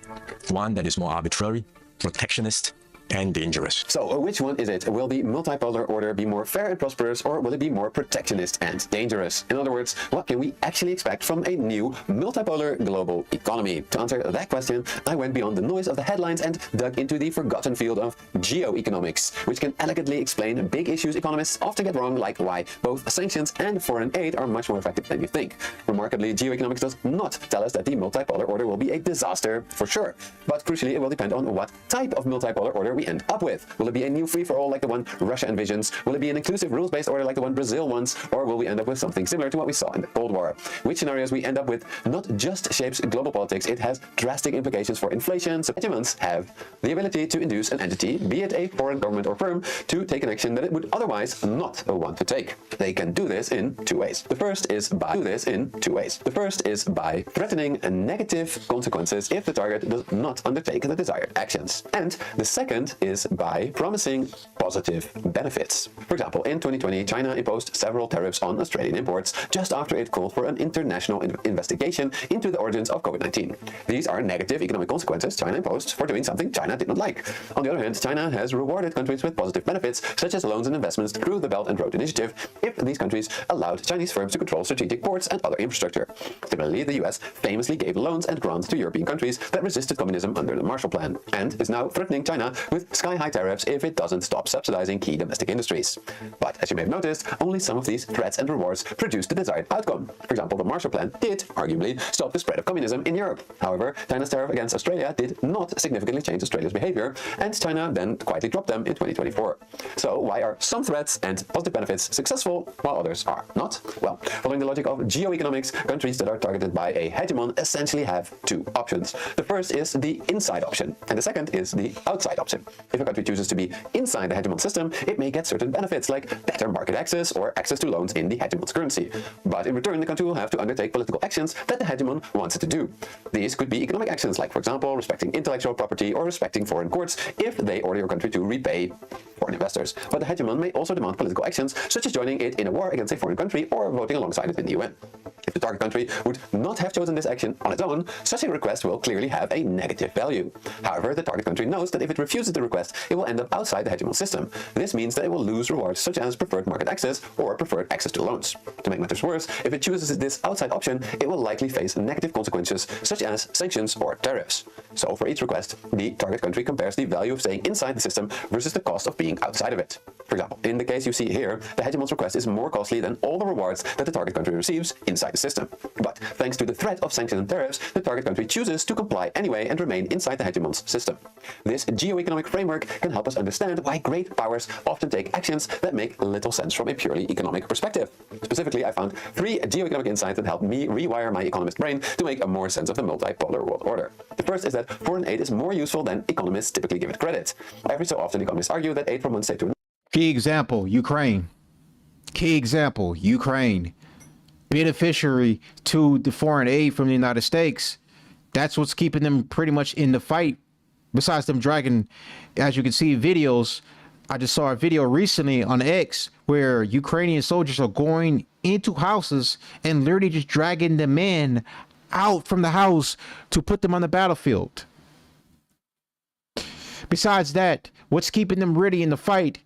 S13: one that is more arbitrary, protectionist, and dangerous.
S11: So, which one is it? Will the multipolar order be more fair and prosperous, or will it be more protectionist and dangerous? In other words, what can we actually expect from a new multipolar global economy? To answer that question, I went beyond the noise of the headlines and dug into the forgotten field of geoeconomics, which can elegantly explain big issues economists often get wrong, like why both sanctions and foreign aid are much more effective than you think. Remarkably, geoeconomics does not tell us that the multipolar order will be a disaster for sure, but crucially it will depend on what type of multipolar order we end up with. Will it be a new free-for-all like the one Russia envisions? Will it be an inclusive rules-based order like the one Brazil wants? Or will we end up with something similar to what we saw in the Cold War? Which scenarios we end up with not just shapes global politics, it has drastic implications for inflation. So hegemons have the ability to induce an entity, be it a foreign government or firm, to take an action that it would otherwise not want to take. They can do this in two ways. The first is by threatening negative consequences if the target does not undertake the desired actions. And the second is by promising positive benefits. For example, in 2020, China imposed several tariffs on Australian imports just after it called for an international investigation into the origins of COVID-19. These are negative economic consequences China imposed for doing something China did not like. On the other hand, China has rewarded countries with positive benefits, such as loans and investments through the Belt and Road Initiative, if these countries allowed Chinese firms to control strategic ports and other infrastructure. Similarly, the US famously gave loans and grants to European countries that resisted communism under the Marshall Plan, and is now threatening China with sky-high tariffs if it doesn't stop subsidizing key domestic industries. But as you may have noticed, only some of these threats and rewards produced the desired outcome. For example, the Marshall Plan did, arguably, stop the spread of communism in Europe. However, China's tariff against Australia did not significantly change Australia's behavior, and China then quietly dropped them in 2024. So why are some threats and positive benefits successful while others are not? Well, following the logic of geoeconomics, countries that are targeted by a hegemon essentially have two options. The first is the inside option, and the second is the outside option. If a country chooses to be inside the hegemon system, it may get certain benefits like better market access or access to loans in the hegemon's currency. But in return, the country will have to undertake political actions that the hegemon wants it to do. These could be economic actions like, for example, respecting intellectual property or respecting foreign courts if they order your country to repay foreign investors. But the hegemon may also demand political actions, such as joining it in a war against a foreign country or voting alongside it in the UN. If the target country would not have chosen this action on its own, such a request will clearly have a negative value. However, the target country knows that if it refuses the request, it will end up outside the hegemon system. This means that it will lose rewards such as preferred market access or preferred access to loans. To make matters worse, if it chooses this outside option, it will likely face negative consequences such as sanctions or tariffs. So for each request, the target country compares the value of staying inside the system versus the cost of being outside of it. For example, in the case you see here, the hegemon's request is more costly than all the rewards that the target country receives inside the system. But thanks to the threat of sanctions and tariffs, the target country chooses to comply anyway and remain inside the hegemon's system. This geoeconomic framework can help us understand why great powers often take actions that make little sense from a purely economic perspective. Specifically, I found 3 geoeconomic insights that helped me rewire my economist brain to make more sense of the multipolar world order. The first is that foreign aid is more useful than economists typically give it credit. Every so often, economists argue that aid from one state to another.
S1: Key example, Ukraine. Key example, Ukraine. Beneficiary to the foreign aid from the United States. That's what's keeping them pretty much in the fight. Besides them dragging, as you can see, videos. I just saw a video recently on X where Ukrainian soldiers are going into houses and literally just dragging the men out from the house to put them on the battlefield. Besides that, what's keeping them ready in the fight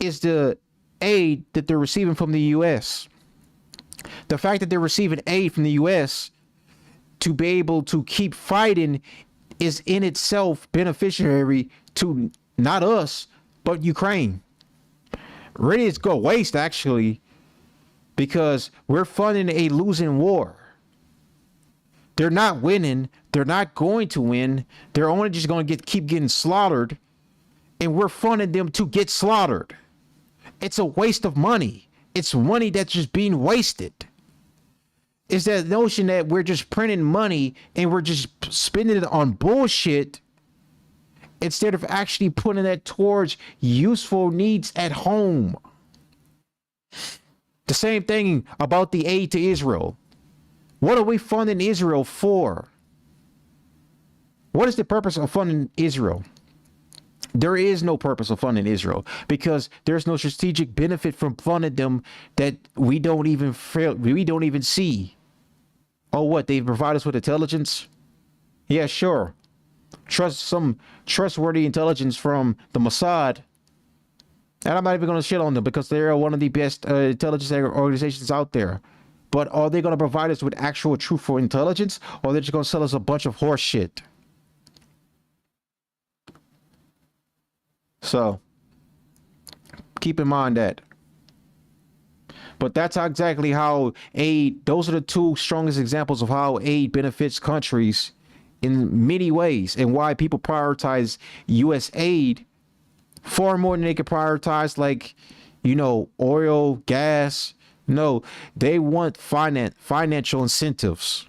S1: is the aid that they're receiving from the U.S. The fact that they're receiving aid from the U.S. to be able to keep fighting is in itself beneficiary to not us, but Ukraine. Ready to go waste, actually, because we're funding a losing war. They're not winning. They're not going to win. They're only just going to keep getting slaughtered, and we're funding them to get slaughtered. It's a waste of money. It's money that's just being wasted. It's that notion that we're just printing money and we're just spending it on bullshit instead of actually putting that towards useful needs at home. The same thing about the aid to Israel. What are we funding Israel for? What is the purpose of funding Israel? There is no purpose of funding Israel because there's no strategic benefit from funding them that we don't even see. Oh, what? They provide us with intelligence? Yeah, sure. trustworthy intelligence from the Mossad, and I'm not even going to shit on them because they're one of the best intelligence organizations out there. But are they going to provide us with actual truthful intelligence, or are they just going to sell us a bunch of horse shit? So keep in mind that. But that's exactly how aid, those are the two strongest examples of how aid benefits countries in many ways, and why people prioritize U.S. aid far more than they could prioritize, like, you know, oil, gas. No, they want financial incentives,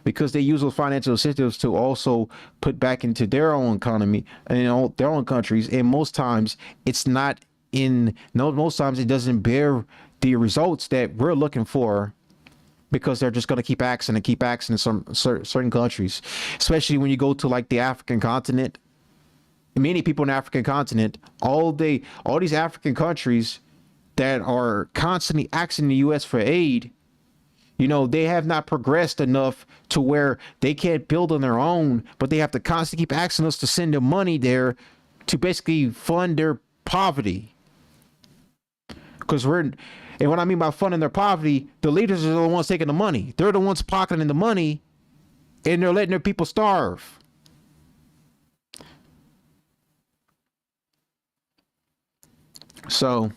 S1: because they use those financial incentives to also put back into their own economy and their own countries. And most times it doesn't bear the results that we're looking for, because they're just going to keep axing in some certain countries, especially when you go to like the African continent. Many people in the African continent, all these African countries that are constantly asking the U.S. for aid, you know, they have not progressed enough to where they can't build on their own, but they have to constantly keep asking us to send them money there to basically fund their poverty. And what I mean by funding their poverty, the leaders are the ones taking the money. They're the ones pocketing the money, and they're letting their people starve. So,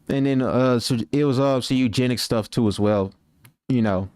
S1: and then so it was obviously eugenic stuff too as well, you know.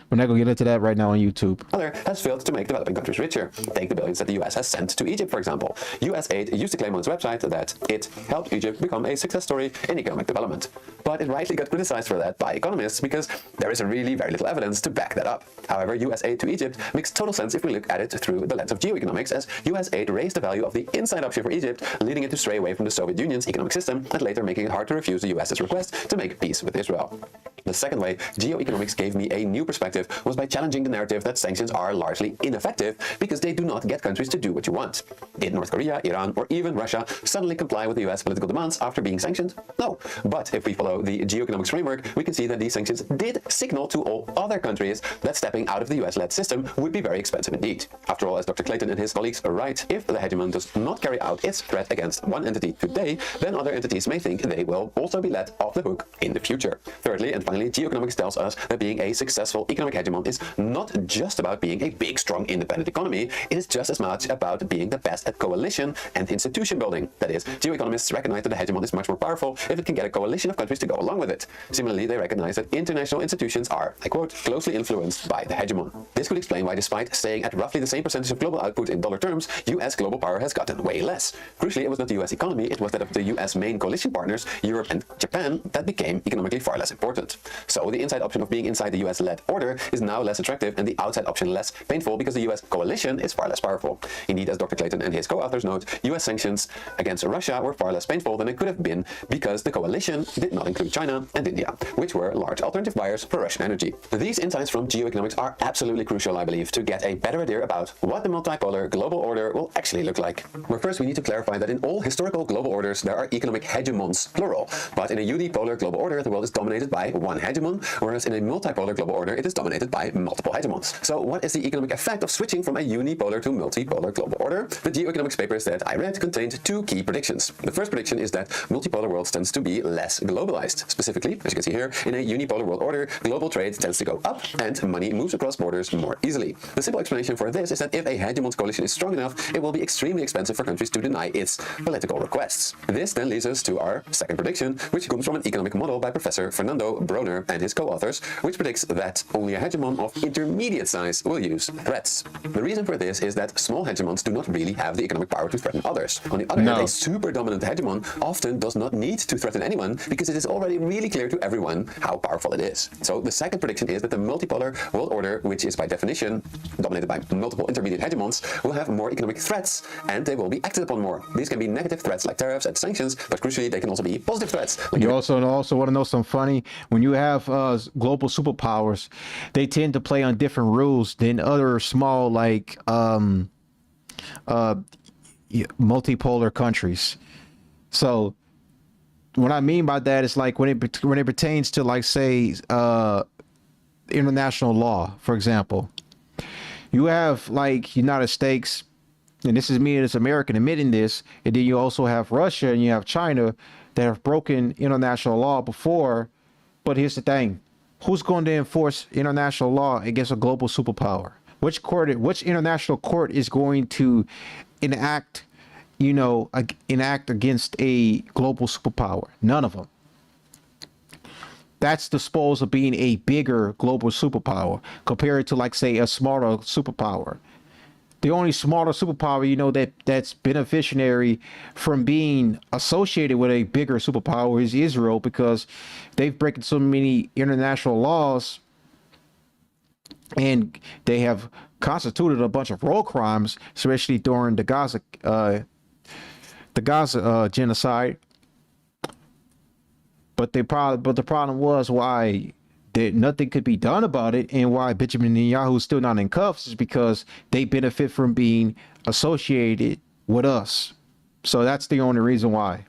S1: We're not going to get into that right now on YouTube.
S11: Other has failed to make developing countries richer. Take the billions that the US has sent to Egypt, for example. US aid used to claim on its website that it helped Egypt become a success story in economic development. But it rightly got criticized for that by economists because there is really very little evidence to back that up. However, US aid to Egypt makes total sense if we look at it through the lens of geoeconomics, as US aid raised the value of the inside option for Egypt, leading it to stray away from the Soviet Union's economic system, and later making it hard to refuse the US's request to make peace with Israel. The second way geoeconomics gave me a new perspective was by challenging the narrative that sanctions are largely ineffective because they do not get countries to do what you want. Did North Korea, Iran, or even Russia suddenly comply with the US political demands after being sanctioned? No. But if we follow the geoeconomics framework, we can see that these sanctions did signal to all other countries that stepping out of the US-led system would be very expensive indeed. After all, as Dr. Clayton and his colleagues write, if the hegemon does not carry out its threat against one entity today, then other entities may think they will also be let off the hook in the future. Thirdly, and finally, geoeconomics tells us that being a successful economic hegemon is not just about being a big, strong, independent economy. It is just as much about being the best at coalition and institution building. That is, geoeconomists recognize that the hegemon is much more powerful if it can get a coalition of countries to go along with it. Similarly, they recognize that international institutions are, I quote, closely influenced by the hegemon. This could explain why, despite staying at roughly the same percentage of global output in dollar terms, US global power has gotten way less. Crucially, it was not the US economy, it was that of the US main coalition partners, Europe and Japan, that became economically far less important. So the inside option of being inside the US-led order is now less attractive, and the outside option less painful because the US coalition is far less powerful. Indeed, as Dr. Clayton and his co-authors note, US sanctions against Russia were far less painful than it could have been because the coalition did not include China and India, which were large alternative buyers for Russian energy. These insights from geoeconomics are absolutely crucial, I believe, to get a better idea about what the multipolar global order will actually look like. But first, we need to clarify that in all historical global orders, there are economic hegemons, plural. But in a unipolar global order, the world is dominated by one hegemon, whereas in a multipolar global order, it is dominated by multiple hegemons. So what is the economic effect of switching from a unipolar to multipolar global order? The geoeconomics papers that I read contained two key predictions. The first prediction is that multipolar world tends to be less globalized. Specifically, as you can see here, in a unipolar world order, global trade tends to go up and money moves across borders more easily. The simple explanation for this is that if a hegemon's coalition is strong enough, it will be extremely expensive for countries to deny its political requests. This then leads us to our second prediction, which comes from an economic model by Professor Fernando Broner and his co-authors, which predicts that only a hegemon of intermediate size will use threats. The reason for this is that small hegemons do not really have the economic power to threaten others. On the other hand, a super dominant hegemon often does not need to threaten anyone because it is already really clear to everyone how powerful it is. So the second prediction is that the multipolar world order, which is by definition dominated by multiple intermediate hegemons, will have more economic threats and they will be acted upon more. These can be negative threats like tariffs and sanctions, but crucially they can also be positive threats. Like
S1: you also want to know something funny? When you have global superpowers, they tend to play on different rules than other small like multipolar countries. So what I mean by that is like when it pertains to like say international law. For example, you have like United States, and this is me as American admitting this, and then you also have Russia and you have China that have broken international law before. But here's the thing. Who's going to enforce international law against a global superpower? Which international court is going to enact against a global superpower? None of them. That's the spoils of being a bigger global superpower compared to, like, say, a smaller superpower. The only smaller superpower, that's beneficiary from being associated with a bigger superpower is Israel, because they've broken so many international laws and they have constituted a bunch of war crimes, especially during the Gaza genocide. But the problem was why nothing could be done about it, and why Benjamin Netanyahu is still not in cuffs is because they benefit from being associated with us. So that's the only reason why.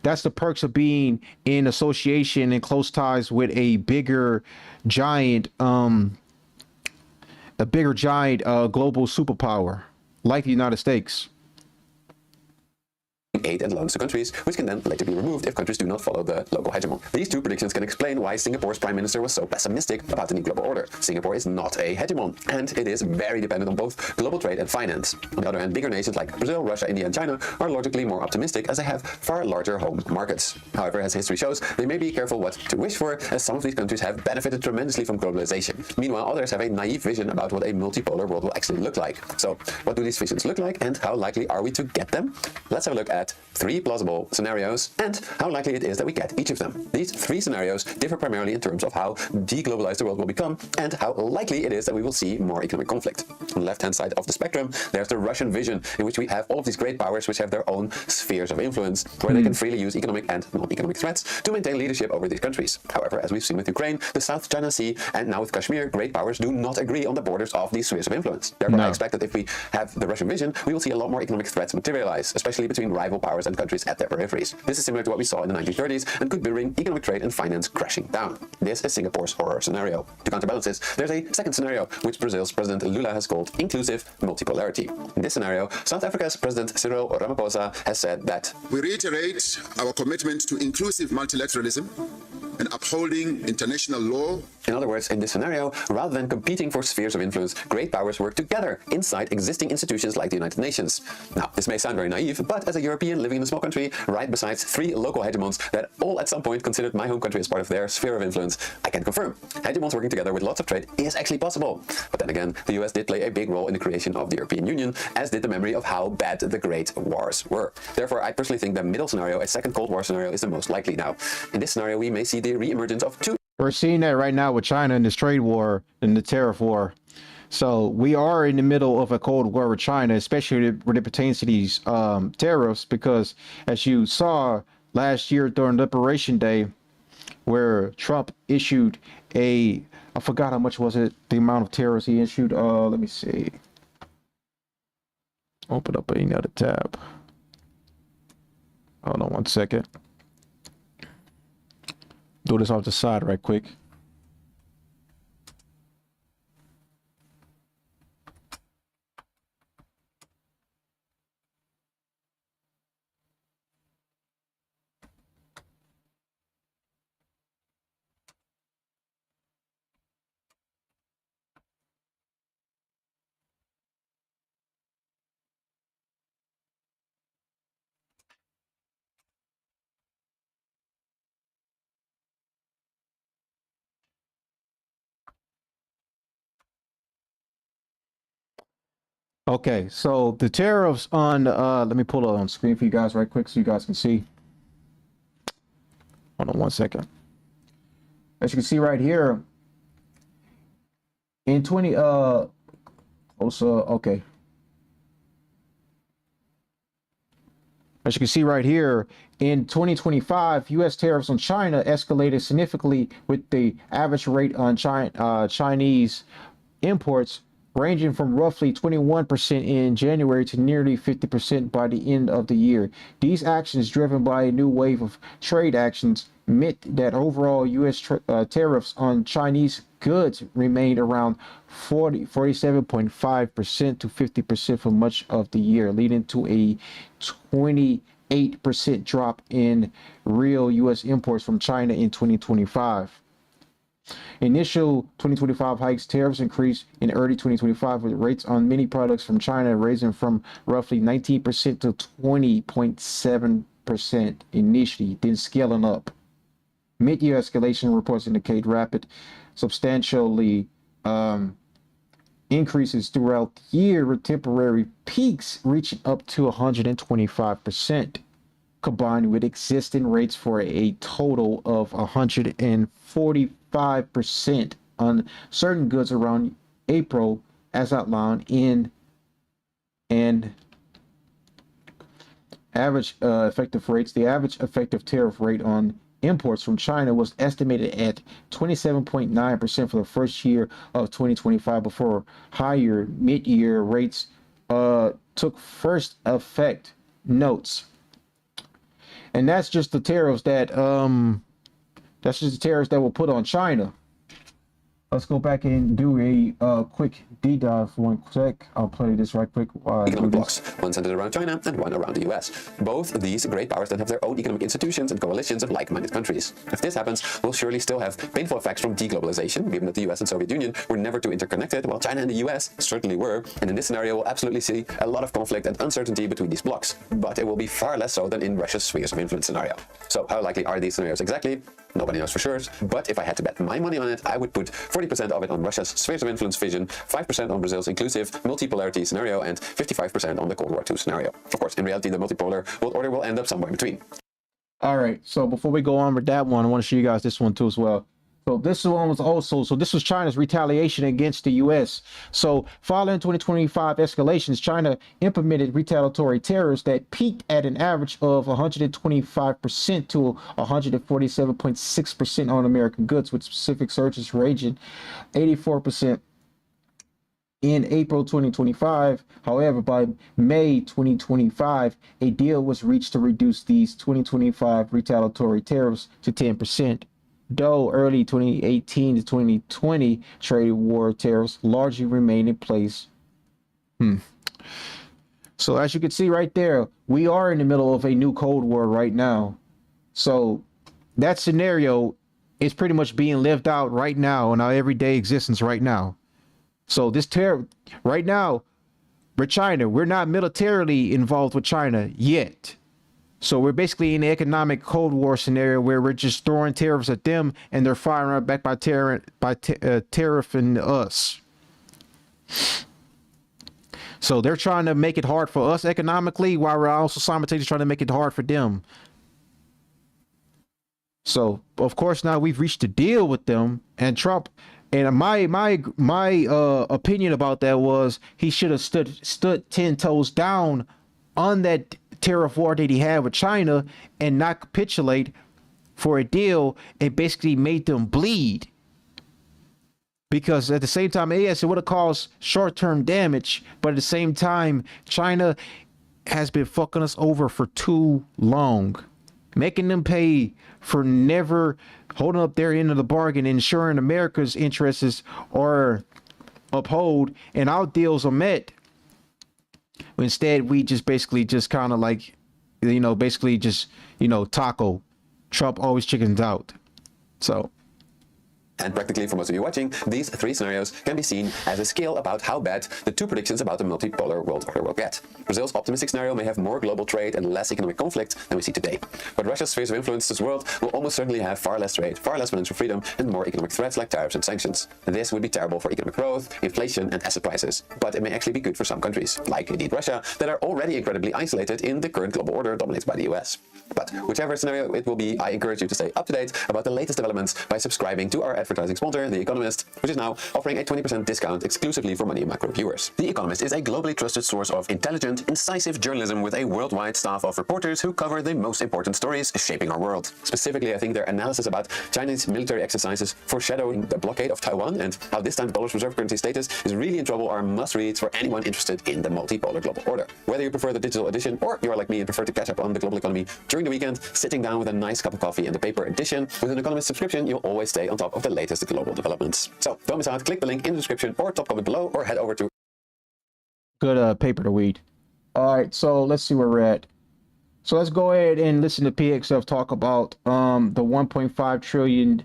S1: That's the perks of being in association and close ties with a bigger giant global superpower like the United States.
S11: Aid and loans to countries, which can then later be removed if countries do not follow the local hegemon. These two predictions can explain why Singapore's prime minister was so pessimistic about the new global order. Singapore is not a hegemon, and it is very dependent on both global trade and finance. On the other hand, bigger nations like Brazil, Russia, India, and China are logically more optimistic, as they have far larger home markets. However, as history shows, they may be careful what to wish for, as some of these countries have benefited tremendously from globalization. Meanwhile, others have a naive vision about what a multipolar world will actually look like. So, what do these visions look like, and how likely are we to get them? Let's have a look at 3 plausible scenarios and how likely it is that we get each of them. These 3 scenarios differ primarily in terms of how deglobalized the world will become and how likely it is that we will see more economic conflict. On the left-hand side of the spectrum, there's the Russian vision, in which we have all of these great powers which have their own spheres of influence, where they can freely use economic and non-economic threats to maintain leadership over these countries. However, as we've seen with Ukraine, the South China Sea, and now with Kashmir, great powers do not agree on the borders of these spheres of influence. Therefore, I expect that if we have the Russian vision, we will see a lot more economic threats materialize, especially between rival powers and countries at their peripheries. This is similar to what we saw in the 1930s and could bring economic trade and finance crashing down. This is Singapore's horror scenario. To counterbalance this, there's a second scenario, which Brazil's President Lula has called inclusive multipolarity. In this scenario, South Africa's President Cyril Ramaphosa has said that
S12: we reiterate our commitment to inclusive multilateralism and upholding international law.
S11: In other words, in this scenario, rather than competing for spheres of influence, great powers work together inside existing institutions like the United Nations. Now, this may sound very naive, but as a European living in a small country, right besides 3 local hegemons that all at some point considered my home country as part of their sphere of influence, I can confirm hegemons working together with lots of trade is actually possible. But then again, the US did play a big role in the creation of the European Union, as did the memory of how bad the Great Wars were. Therefore, I personally think the middle scenario, a second Cold War scenario, is the most likely now. In this scenario, we may see the re-emergence of 2.
S1: We're seeing that right now with China in this trade war and the tariff war. So we are in the middle of a Cold War with China, especially when it pertains to these tariffs, because as you saw last year during Liberation Day, where Trump issued I forgot how much was it, the amount of tariffs he issued. Let me see. Open up another tab. Hold on 1 second. Do this off the side right quick. Okay, so the tariffs on, let me pull it on screen for you guys right quick so you guys can see. Hold on 1 second. As you can see right here, in 20, okay. As you can see right here, in 2025, U.S. tariffs on China escalated significantly, with the average rate on Chinese imports ranging from roughly 21% in January to nearly 50% by the end of the year. These actions, driven by a new wave of trade actions, meant that overall U.S. tariffs on Chinese goods remained around 47.5% to 50% for much of the year, leading to a 28% drop in real U.S. imports from China in 2025. Initial 2025 hikes tariffs increased in early 2025, with rates on many products from China raising from roughly 19% to 20.7% initially, then scaling up. Mid-year escalation reports indicate rapid, substantially increases throughout the year, with temporary peaks reaching up to 125%, combined with existing rates for a total of 145% on certain goods around April, as outlined in an average effective rates. The average effective tariff rate on imports from China was estimated at 27.9% for the first year of 2025, before higher mid-year rates took first effect. Notes. And that's just the tariffs that were put on China. Let's go back and do a quick deep dive for one sec. I'll play this right quick.
S11: Economic blocks, one centered around China and one around the US. Both these great powers then have their own economic institutions and coalitions of like-minded countries. If this happens, we'll surely still have painful effects from deglobalization, given that the US and Soviet Union were never too interconnected, while China and the US certainly were. And in this scenario, we'll absolutely see a lot of conflict and uncertainty between these blocks. But it will be far less so than in Russia's spheres of influence scenario. So how likely are these scenarios exactly? Nobody knows for sure, but if I had to bet my money on it, I would put 40% of it on Russia's spheres of influence vision, 5% on Brazil's inclusive multipolarity scenario, and 55% on the Cold War II scenario. Of course, in reality, the multipolar world order will end up somewhere in between.
S1: All right, so before we go on with that one, I want to show you guys this one too as well. So this one was also, this was China's retaliation against the U.S. So following 2025 escalations, China implemented retaliatory tariffs that peaked at an average of 125% to 147.6% on American goods, with specific surges ranging 84% in April 2025. However, by May 2025, a deal was reached to reduce these 2025 retaliatory tariffs to 10%. Though early 2018 to 2020 trade war tariffs largely remain in place. So as you can see right there, we are in the middle of a new Cold War right now. So that scenario is pretty much being lived out right now in our everyday existence right now. So this tariff right now, with China, we're not militarily involved with China yet. So we're basically in an economic Cold War scenario where we're just throwing tariffs at them and they're firing right back by tariffing us. So they're trying to make it hard for us economically, while we're also simultaneously trying to make it hard for them. So of course now we've reached a deal with them, and Trump. And my opinion about that was he should have stood 10 toes down on that tariff war that he had with China and not capitulate for a deal, and basically made them bleed. Because at the same time, yes, it would have caused short-term damage, but at the same time, China has been fucking us over for too long, making them pay for never holding up their end of the bargain, ensuring America's interests are upheld and our deals are met. Instead, we just basically just kind of like, basically just, taco. Trump always chickens out. So.
S11: And practically, for most of you watching, these three scenarios can be seen as a scale about how bad the two predictions about the multipolar world order will get. Brazil's optimistic scenario may have more global trade and less economic conflict than we see today. But Russia's spheres of influence in this world will almost certainly have far less trade, far less financial freedom, and more economic threats like tariffs and sanctions. And this would be terrible for economic growth, inflation, and asset prices. But it may actually be good for some countries, like indeed Russia, that are already incredibly isolated in the current global order dominated by the US. But whichever scenario it will be, I encourage you to stay up to date about the latest developments by subscribing to our advertising advertising sponsor, The Economist, which is now offering a 20% discount exclusively for Money Macro viewers. The Economist is a globally trusted source of intelligent, incisive journalism with a worldwide staff of reporters who cover the most important stories shaping our world. Specifically, I think their analysis about Chinese military exercises foreshadowing the blockade of Taiwan and how this time the dollar's reserve currency status is really in trouble are must-reads for anyone interested in the multipolar global order. Whether you prefer the digital edition or you are like me and prefer to catch up on the global economy during the weekend, sitting down with a nice cup of coffee and the paper edition with an Economist subscription, you'll always stay on top of the latest global developments. So don't miss out. Click the link in the description or top comment below, or head over to
S1: good paper to read. All right, so let's see where we're at. So let's go ahead and listen to Pete Hegseth talk about the 1.5 trillion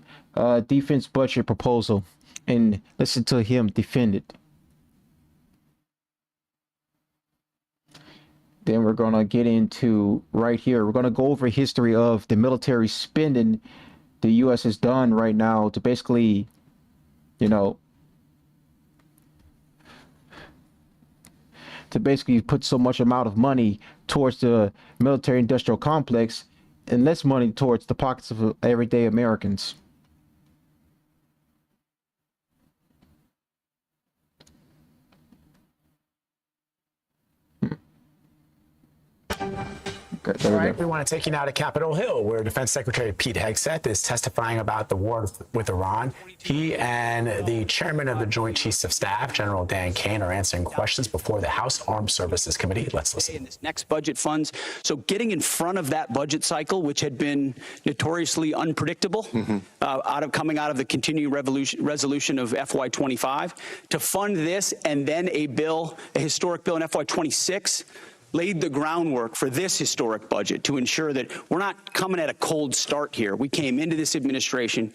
S1: defense budget proposal, and listen to him defend it. Then we're going to get into right here. We're going to go over history of the military spending the U.S. has done right now to basically, you know, to basically put so much amount of money towards the military industrial complex and less money towards the pockets of everyday Americans.
S14: All right, we want to take you now to Capitol Hill, where Defense Secretary Pete Hegseth is testifying about the war with Iran. He and the chairman of the Joint Chiefs of Staff, General Dan Kane, are answering questions before the House Armed Services Committee. Let's listen.
S6: In this next budget funds, so getting in front of that budget cycle, which had been notoriously unpredictable, coming out of the continuing resolution of FY25, to fund this and then a historic bill in FY26, laid the groundwork for this historic budget to ensure that we're not coming at a cold start here. We came into this administration.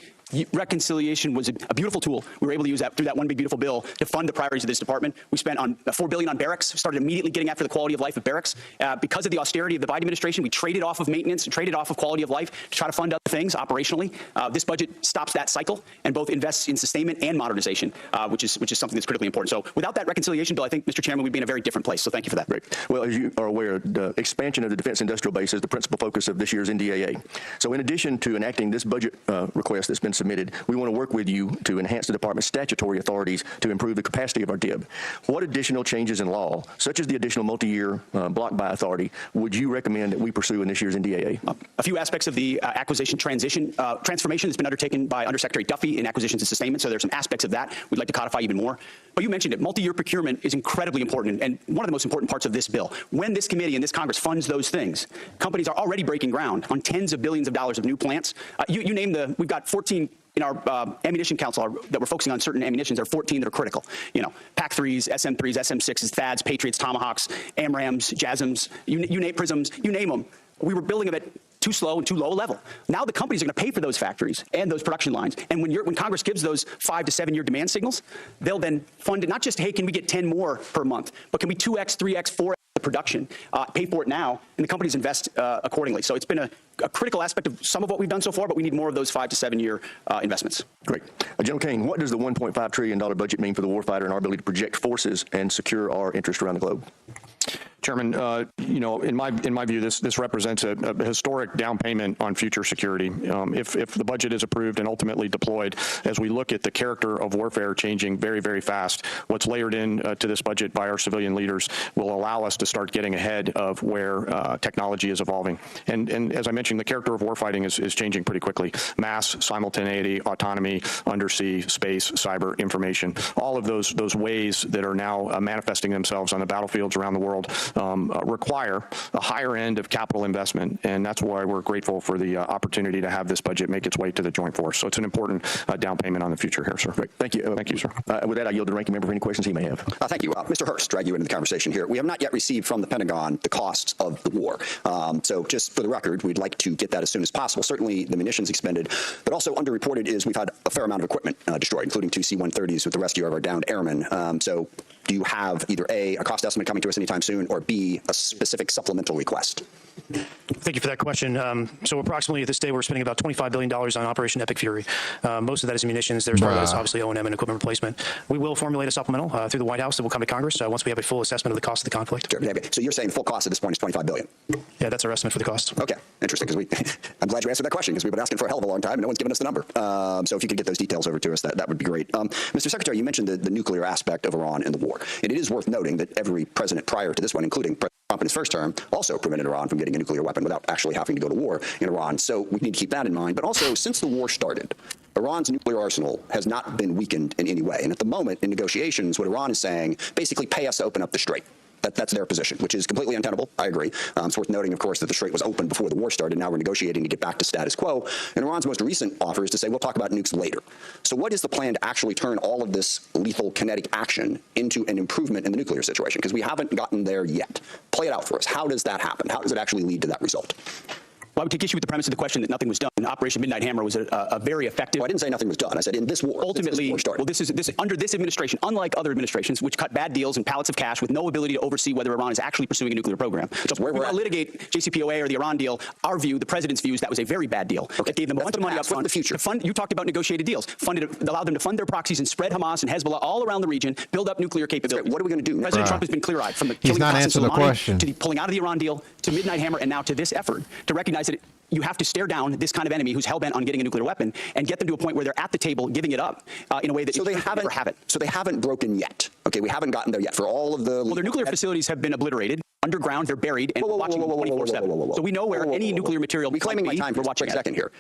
S6: Reconciliation was a beautiful tool. We were able to use that through that one big beautiful bill to fund the priorities of this department. We spent on $4 billion on barracks, started immediately getting after the quality of life of barracks. Because of the austerity of the Biden administration, we traded off of maintenance, traded off of quality of life to try to fund other things operationally. This budget stops that cycle and both invests in sustainment and modernization, which is something that's critically important. So without that reconciliation bill, I think, Mr. Chairman, we'd be in a very different place. So thank you for that.
S15: Great. Well, as you are aware, the expansion of the defense industrial base is the principal focus of this year's NDAA. So in addition to enacting this budget request that's been submitted, we want to work with you to enhance the department's statutory authorities to improve the capacity of our DIB. What additional changes in law, such as the additional multi-year block buy authority, would you recommend that we pursue in this year's NDAA?
S6: A few aspects of the acquisition transformation that's been undertaken by Undersecretary Duffy in acquisitions and sustainment. So there's some aspects of that we'd like to codify even more. But you mentioned it. Multi-year procurement is incredibly important and one of the most important parts of this bill. When this committee and this Congress funds those things, companies are already breaking ground on tens of billions of dollars of new plants. You name we've got 14 in our ammunition council that we're focusing on certain ammunitions. There are 14 that are critical. You know, PAC-3s, SM-3s, SM-6s, THAADs, Patriots, Tomahawks, AMRAAMs, JASSMs, you name Prisms, you name them. We were building them at too slow and too low a level. Now the companies are going to pay for those factories and those production lines. And when Congress gives those 5 to 7 year demand signals, they'll then fund it. Not just, hey, can we get 10 more per month, but can we 2x, 3x, 4x the production, pay for it now, and the companies invest accordingly. So it's been a critical aspect of some of what we've done so far, but we need more of those 5 to 7 year investments.
S15: Great. General Kane, what does the $1.5 trillion budget mean for the warfighter and our ability to project forces and secure our interests around the globe?
S9: Chairman, you know, in my view, this represents a historic down payment on future security. If the budget is approved and ultimately deployed, as we look at the character of warfare changing very, very fast, what's layered in to this budget by our civilian leaders will allow us to start getting ahead of where technology is evolving. And as I mentioned, the character of warfighting is changing pretty quickly. Mass, simultaneity, autonomy, undersea, space, cyber, information, all of those ways that are now manifesting themselves on the battlefields around the world require a higher end of capital investment, and that's why we're grateful for the opportunity to have this budget make its way to the joint force. So it's an important down payment on the future here, sir.
S15: Great. Thank you.
S9: Thank you, sir.
S15: With that, I yield to the ranking member for any questions he may have.
S7: Thank you. Mr. Hurst, drag you into the conversation here. We have not yet received from the Pentagon the costs of the war. So just for the record, we'd like to get that as soon as possible. Certainly the munitions expended, but also underreported is we've had a fair amount of equipment destroyed, including 2 C-130s with the rescue of our downed airmen. So do you have either A cost estimate coming to us anytime soon, or be a specific supplemental request?
S16: Thank you for that question. So approximately at this day, we're spending about $25 billion on Operation Epic Fury. Most of that is munitions. There's part of that is obviously O&M and equipment replacement. We will formulate a supplemental through the White House that will come to Congress once we have a full assessment of the cost of the conflict.
S7: Sure. So you're saying the full cost at this point is $25 billion?
S16: Yeah, that's our estimate for the cost.
S7: Okay, interesting. Because I'm glad you answered that question, because we've been asking for a hell of a long time and no one's given us the number. So if you could get those details over to us, that would be great. Mr. Secretary, you mentioned the nuclear aspect of Iran and the war. And it is worth noting that every president prior to this one, including President Trump in his first term, also prevented Iran from getting a nuclear weapon without actually having to go to war in Iran. So we need to keep that in mind. But also, since the war started, Iran's nuclear arsenal has not been weakened in any way. And at the moment, in negotiations, what Iran is saying, basically pay us to open up the strait. That's their position, which is completely untenable. I agree. It's worth noting, of course, that the strait was open before the war started. Now we're negotiating to get back to status quo. And Iran's most recent offer is to say, we'll talk about nukes later. So what is the plan to actually turn all of this lethal kinetic action into an improvement in the nuclear situation? Because we haven't gotten there yet. Play it out for us. How does that happen? How does it actually lead to that result?
S6: Well, I would take issue with the premise of the question that nothing was done. Operation Midnight Hammer was a very effective.
S7: Well, I didn't say nothing was done. I said in this war.
S6: Ultimately, well, this under this administration, unlike other administrations, which cut bad deals and pallets of cash with no ability to oversee whether Iran is actually pursuing a nuclear program. So where we're litigate JCPOA or the Iran deal, our view, the president's view, is that was a very bad deal. It gave them a bunch of money up front.
S7: The future.
S6: To fund, you talked about negotiated deals. Allowed them to fund their proxies and spread Hamas and Hezbollah all around the region, build up nuclear capability.
S7: What are we going to do?
S6: President Trump has been clear-eyed from the killing of Qasem Soleimani to the pulling out of the Iran deal to Midnight Hammer and now to this effort to recognize that you have to stare down this kind of enemy who's hell-bent on getting a nuclear weapon and get them to a point where they're at the table giving it up in a way that they never have it.
S7: So they haven't broken yet. Okay, we haven't gotten there yet for all of the.
S6: Well, their nuclear facilities have been obliterated. Underground, they're buried and watching 24/7. So we know where any nuclear material.
S7: Reclaiming my time for a second here.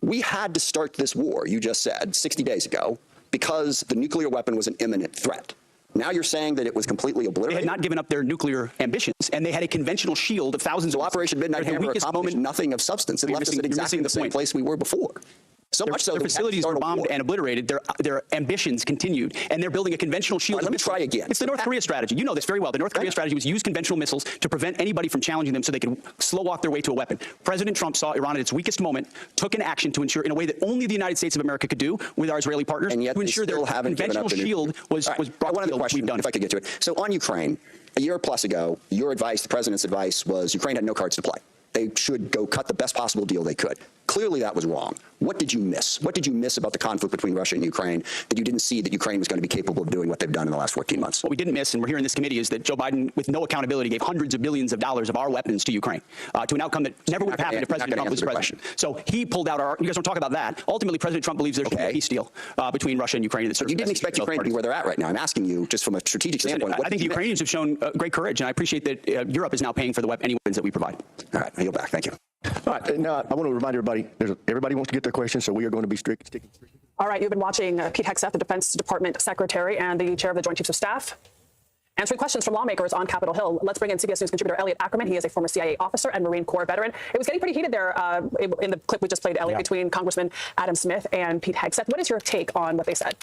S7: We had to start this war, you just said, 60 days ago, because the nuclear weapon was an imminent threat. Now you're saying that it was completely obliterated?
S6: They had not given up their nuclear ambitions, and they had a conventional shield of thousands of.
S7: So Operation Midnight Hammer accomplished nothing of substance. It left us at exactly the same place we were before. So much so
S6: their facilities were bombed and obliterated. Their ambitions continued, and they're building a conventional shield.
S7: Let me try again.
S6: It's the North Korea strategy. You know this very well. The North Korea strategy was use conventional missiles to prevent anybody from challenging them so they could slow walk their way to a weapon. President Trump saw Iran at its weakest moment, took an action to ensure, in a way that only the United States of America could do with our Israeli partners,
S7: and yet
S6: to ensure their conventional shield was brought
S7: to the question, if I could get to it. So on Ukraine, a year plus ago, your advice, the president's advice, was Ukraine had no cards to play. They should go cut the best possible deal they could. Clearly that was wrong. What did you miss? What did you miss about the conflict between Russia and Ukraine that you didn't see that Ukraine was going to be capable of doing what they've done in the last 14 months?
S6: What we didn't miss, and we're here in this committee, is that Joe Biden, with no accountability, gave hundreds of billions of dollars of our weapons to Ukraine, to an outcome that never would have happened if President Trump was president. So he pulled out our. You guys don't talk about that. Ultimately, President Trump believes there's a peace deal between Russia and Ukraine. That
S7: you didn't expect Ukraine to be where they're at right now. I'm asking you, just from a strategic standpoint.
S6: I think the Ukrainians have shown great courage, and I appreciate that Europe is now paying for any weapons that we provide.
S7: All right, I yield back. Thank you.
S15: All right, now I want to remind everybody, everybody wants to get their questions, so we are going to be sticking.
S17: All right, you've been watching Pete Hegseth, the Defense Department Secretary and the Chair of the Joint Chiefs of Staff, answering questions from lawmakers on Capitol Hill. Let's bring in CBS News contributor Elliot Ackerman. He is a former CIA officer and Marine Corps veteran. It was getting pretty heated there in the clip we just played, Elliot, between Congressman Adam Smith and Pete Hegseth. What is your take on what they said?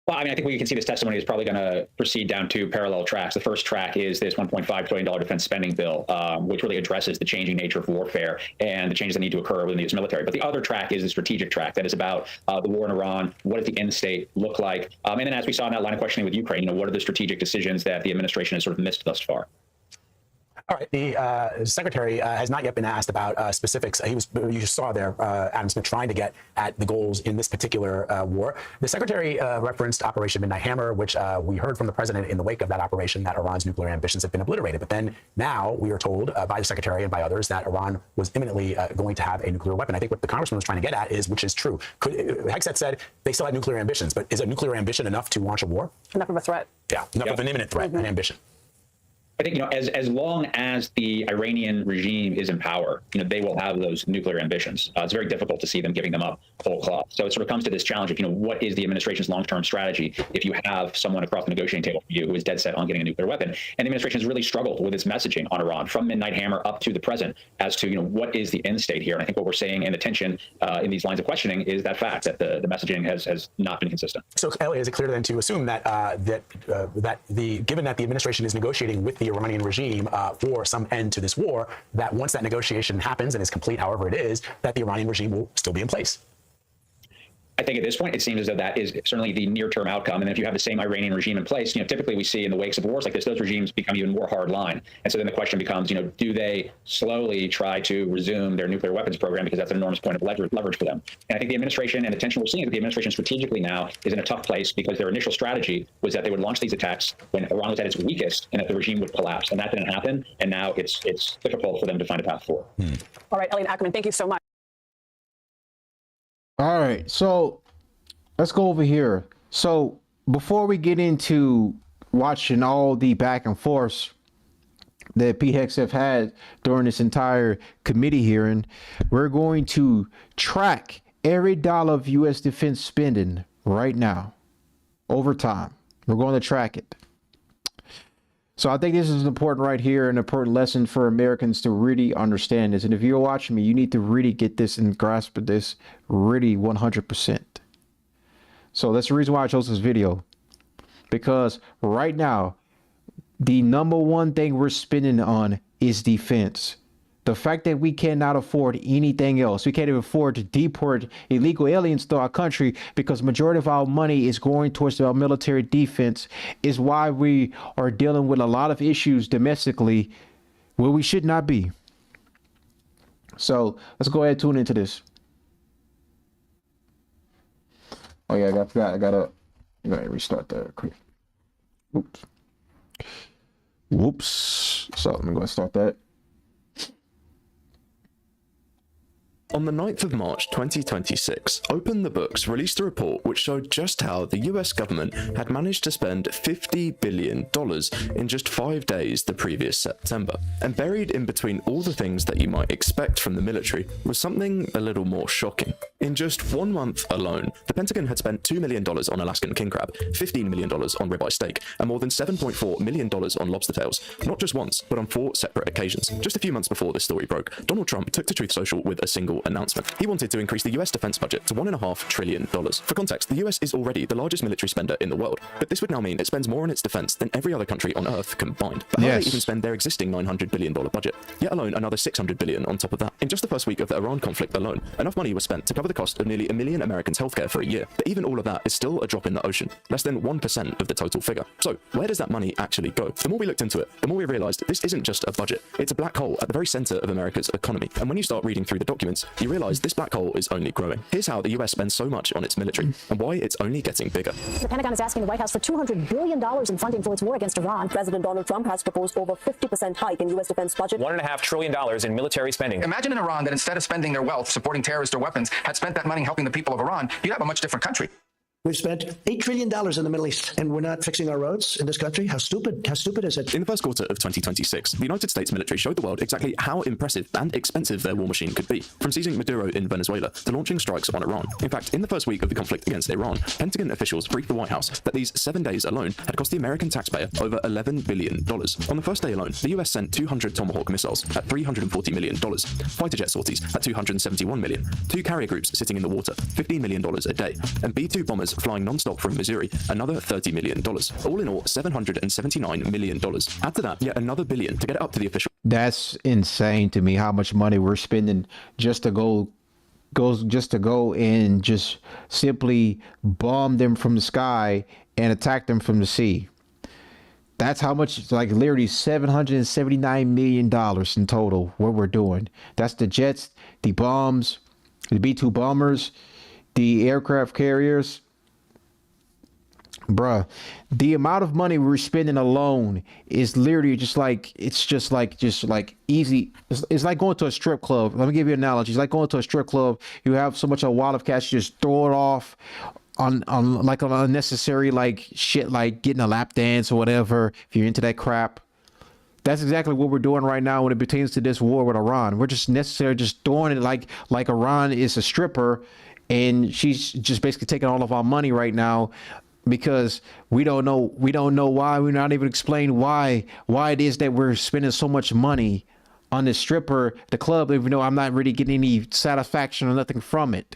S18: Well, I mean, I think we can see this testimony is probably going to proceed down two parallel tracks. The first track is this $1.5 trillion defense spending bill, which really addresses the changing nature of warfare and the changes that need to occur within the U.S. military. But the other track is the strategic track that is about the war in Iran. What does the end state look like? And then, as we saw in that line of questioning with Ukraine, what are the strategic decisions that the administration has sort of missed thus far?
S14: All right. The secretary has not yet been asked about specifics. You saw there, Adam Smith trying to get at the goals in this particular war. The secretary referenced Operation Midnight Hammer, which we heard from the president in the wake of that operation that Iran's nuclear ambitions have been obliterated. But then now we are told by the secretary and by others that Iran was imminently going to have a nuclear weapon. I think what the congressman was trying to get at is, which is true. Hegseth said they still had nuclear ambitions, but is a nuclear ambition enough to launch a war?
S17: Enough of a threat.
S14: Yeah, enough of an imminent threat and ambition.
S18: I think, as long as the Iranian regime is in power, they will have those nuclear ambitions. It's very difficult to see them giving them up whole cloth. So it sort of comes to this challenge of, what is the administration's long-term strategy if you have someone across the negotiating table for you who is dead set on getting a nuclear weapon? And the administration has really struggled with its messaging on Iran from Midnight Hammer up to the present as to, what is the end state here? And I think what we're saying in the tension in these lines of questioning is that fact that the messaging has not been consistent.
S14: So, Elliot, is it clear then to assume that given that the administration is negotiating with the Iranian regime for some end to this war, that once that negotiation happens and is complete, however it is, that the Iranian regime will still be in place?
S18: I think at this point, it seems as though that is certainly the near-term outcome. And if you have the same Iranian regime in place, typically we see in the wakes of wars like this, those regimes become even more hardline. And so then the question becomes, do they slowly try to resume their nuclear weapons program, because that's an enormous point of leverage for them. And I think the administration and the tension we're seeing is that the administration strategically now is in a tough place, because their initial strategy was that they would launch these attacks when Iran was at its weakest and that the regime would collapse. And that didn't happen. And now it's difficult for them to find a path forward.
S17: All right, Elliot Ackerman, thank you so much.
S1: All right, so let's go over here. So before we get into watching all the back and forth that Pete Hegseth had during this entire committee hearing, we're going to track every dollar of U.S. defense spending right now over time. We're going to track it. So I think this is important right here, an important lesson for Americans to really understand this. And if you're watching me, you need to really get this and grasp this really 100%. So that's the reason why I chose this video, because right now, the number one thing we're spending on is defense. The fact that we cannot afford anything else, we can't even afford to deport illegal aliens to our country because majority of our money is going towards our military defense, is why we are dealing with a lot of issues domestically where we should not be. So let's go ahead and tune into this. Oh yeah, I gotta restart that quick. Whoops. So let me go ahead and start that.
S19: On the 9th of March 2026, Open the Books released a report which showed just how the US government had managed to spend $50 billion in just 5 days the previous September. And buried in between all the things that you might expect from the military was something a little more shocking. In just 1 month alone, the Pentagon had spent $2 million on Alaskan king crab, $15 million on ribeye steak, and more than $7.4 million on lobster tails, not just once, but on 4 separate occasions. Just a few months before this story broke, Donald Trump took to Truth Social with a single announcement. He wanted to increase the US defense budget to $1.5 trillion. For context, the US is already the largest military spender in the world, but this would now mean it spends more on its defense than every other country on Earth combined. But how do they even spend their existing $900 billion budget? Yet alone another $600 billion on top of that. In just the first week of the Iran conflict alone, enough money was spent to cover the cost of nearly 1 million Americans' healthcare for a year. But even all of that is still a drop in the ocean, less than 1% of the total figure. So where does that money actually go? The more we looked into it, the more we realized this isn't just a budget. It's a black hole at the very center of America's economy. And when you start reading through the documents, you realize this black hole is only growing. Here's how the US spends so much on its military and why it's only getting bigger.
S20: The Pentagon is asking the White House for $200 billion in funding for its war against Iran. President Donald Trump has proposed over 50% hike in U.S. defense budget.
S21: $1.5 trillion in military spending.
S22: Imagine an Iran that instead of spending their wealth supporting terrorists or weapons had spent that money helping the people of Iran. You'd have a much different country.
S23: We've spent $8 trillion in the Middle East, and we're not fixing our roads in this country. How stupid is it?
S19: In the first quarter of 2026, the United States military showed the world exactly how impressive and expensive their war machine could be, from seizing Maduro in Venezuela to launching strikes on Iran. In fact, in the first week of the conflict against Iran, Pentagon officials briefed the White House that these 7 days alone had cost the American taxpayer over $11 billion. On the first day alone, the US sent 200 Tomahawk missiles at $340 million, fighter jet sorties at $271 million, 2 carrier groups sitting in the water, $15 million a day, and B-2 bombers flying non-stop from Missouri, another $30 million. All in all, $779 million. Add to that yet another billion to get it up to the official.
S1: That's insane to me how much money we're spending just to go and just simply bomb them from the sky and attack them from the sea. That's how much, like literally $779 million in total what we're doing. That's the jets, the bombs, the B-2 bombers, the aircraft carriers. Bruh, the amount of money we're spending alone is literally just like easy. It's like going to a strip club. Let me give you an analogy. It's like going to a strip club. You have so much a wad of cash, you just throw it off on unnecessary like shit, like getting a lap dance or whatever. If you're into that crap, that's exactly what we're doing right now when it pertains to this war with Iran. We're just throwing it like Iran is a stripper, and she's just basically taking all of our money right now. Because we don't know why. We're not even explain why it is that we're spending so much money on this stripper, the club, even though I'm not really getting any satisfaction or nothing from it.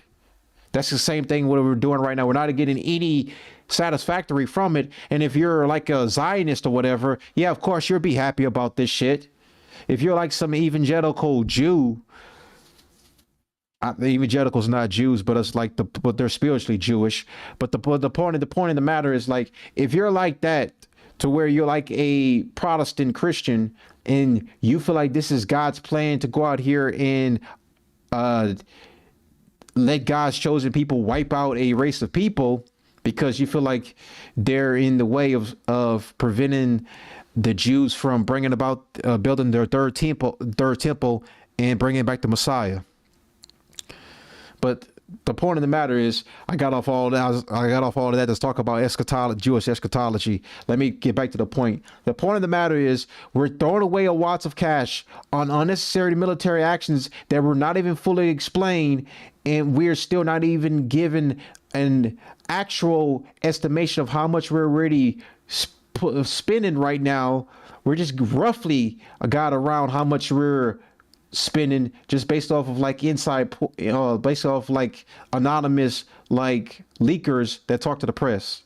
S1: That's the same thing what we're doing right now. We're not getting any satisfactory from it. And if you're like a Zionist or whatever, yeah, of course you'll be happy about this shit. If you're like some evangelical Jew, the evangelicals not Jews, but it's like but they're spiritually Jewish. But the point of the matter is, like, if you're like that, to where you're like a Protestant Christian and you feel like this is God's plan to go out here and let God's chosen people wipe out a race of people because you feel like they're in the way of preventing the Jews from bringing about building their third temple and bringing back the Messiah. But the point of the matter is, I got off all that to talk about eschatology, Jewish eschatology. Let me get back to the point. The point of the matter is, we're throwing away a wads of cash on unnecessary military actions that were not even fully explained, and we're still not even given an actual estimation of how much we're already spending right now. We're just roughly got around how much we're spending just based off of like based off like anonymous like leakers that talk to the press.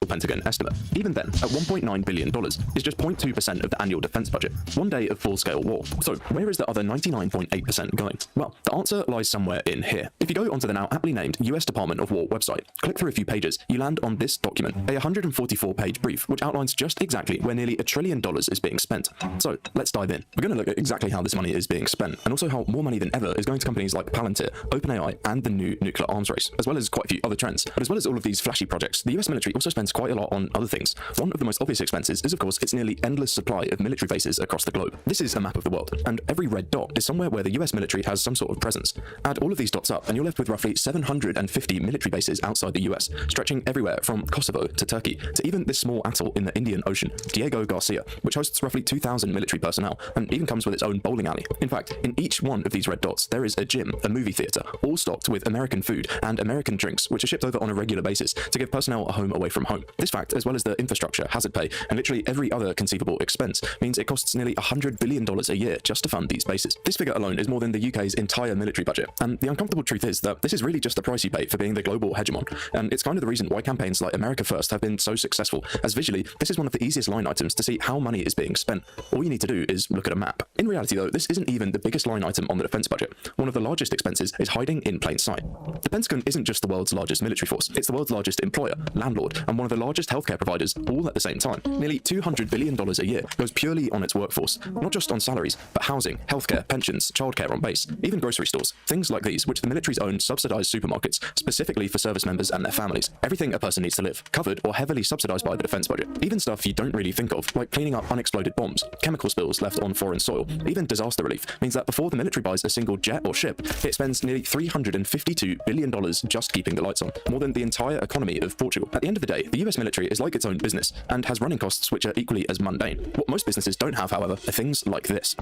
S19: Pentagon estimate. Even then, at $1.9 billion is just 0.2% of the annual defense budget. One day of full-scale war. So where is the other 99.8% going? Well, the answer lies somewhere in here. If you go onto the now aptly named US Department of War website, click through a few pages, you land on this document, a 144-page brief, which outlines just exactly where nearly $1 trillion is being spent. So let's dive in. We're going to look at exactly how this money is being spent, and also how more money than ever is going to companies like Palantir, OpenAI, and the new nuclear arms race, as well as quite a few other trends. But as well as all of these flashy projects, the US military also spends quite a lot on other things. One of the most obvious expenses is, of course, its nearly endless supply of military bases across the globe. This is a map of the world, and every red dot is somewhere where the US military has some sort of presence. Add all of these dots up, and you're left with roughly 750 military bases outside the US, stretching everywhere from Kosovo to Turkey, to even this small atoll in the Indian Ocean, Diego Garcia, which hosts roughly 2,000 military personnel, and even comes with its own bowling alley. In fact, in each one of these red dots, there is a gym, a movie theater, all stocked with American food and American drinks, which are shipped over on a regular basis to give personnel a home away from home. This fact, as well as the infrastructure, hazard pay, and literally every other conceivable expense, means it costs nearly $100 billion a year just to fund these bases. This figure alone is more than the UK's entire military budget, and the uncomfortable truth is that this is really just the price you pay for being the global hegemon, and it's kind of the reason why campaigns like America First have been so successful, as visually, this is one of the easiest line items to see how money is being spent. All you need to do is look at a map. In reality though, this isn't even the biggest line item on the defense budget. One of the largest expenses is hiding in plain sight. The Pentagon isn't just the world's largest military force, it's the world's largest employer, landlord, and one of the largest healthcare providers all at the same time. Nearly $200 billion a year goes purely on its workforce, not just on salaries, but housing, healthcare, pensions, childcare on base, even grocery stores, things like these, which the military's own subsidized supermarkets, specifically for service members and their families. Everything a person needs to live, covered or heavily subsidized by the defense budget. Even stuff you don't really think of, like cleaning up unexploded bombs, chemical spills left on foreign soil, even disaster relief, means that before the military buys a single jet or ship, it spends nearly $352 billion just keeping the lights on, more than the entire economy of Portugal. At the end of the day, the US military is like its own business, and has running costs which are equally as mundane. What most businesses don't have, however, are things like this.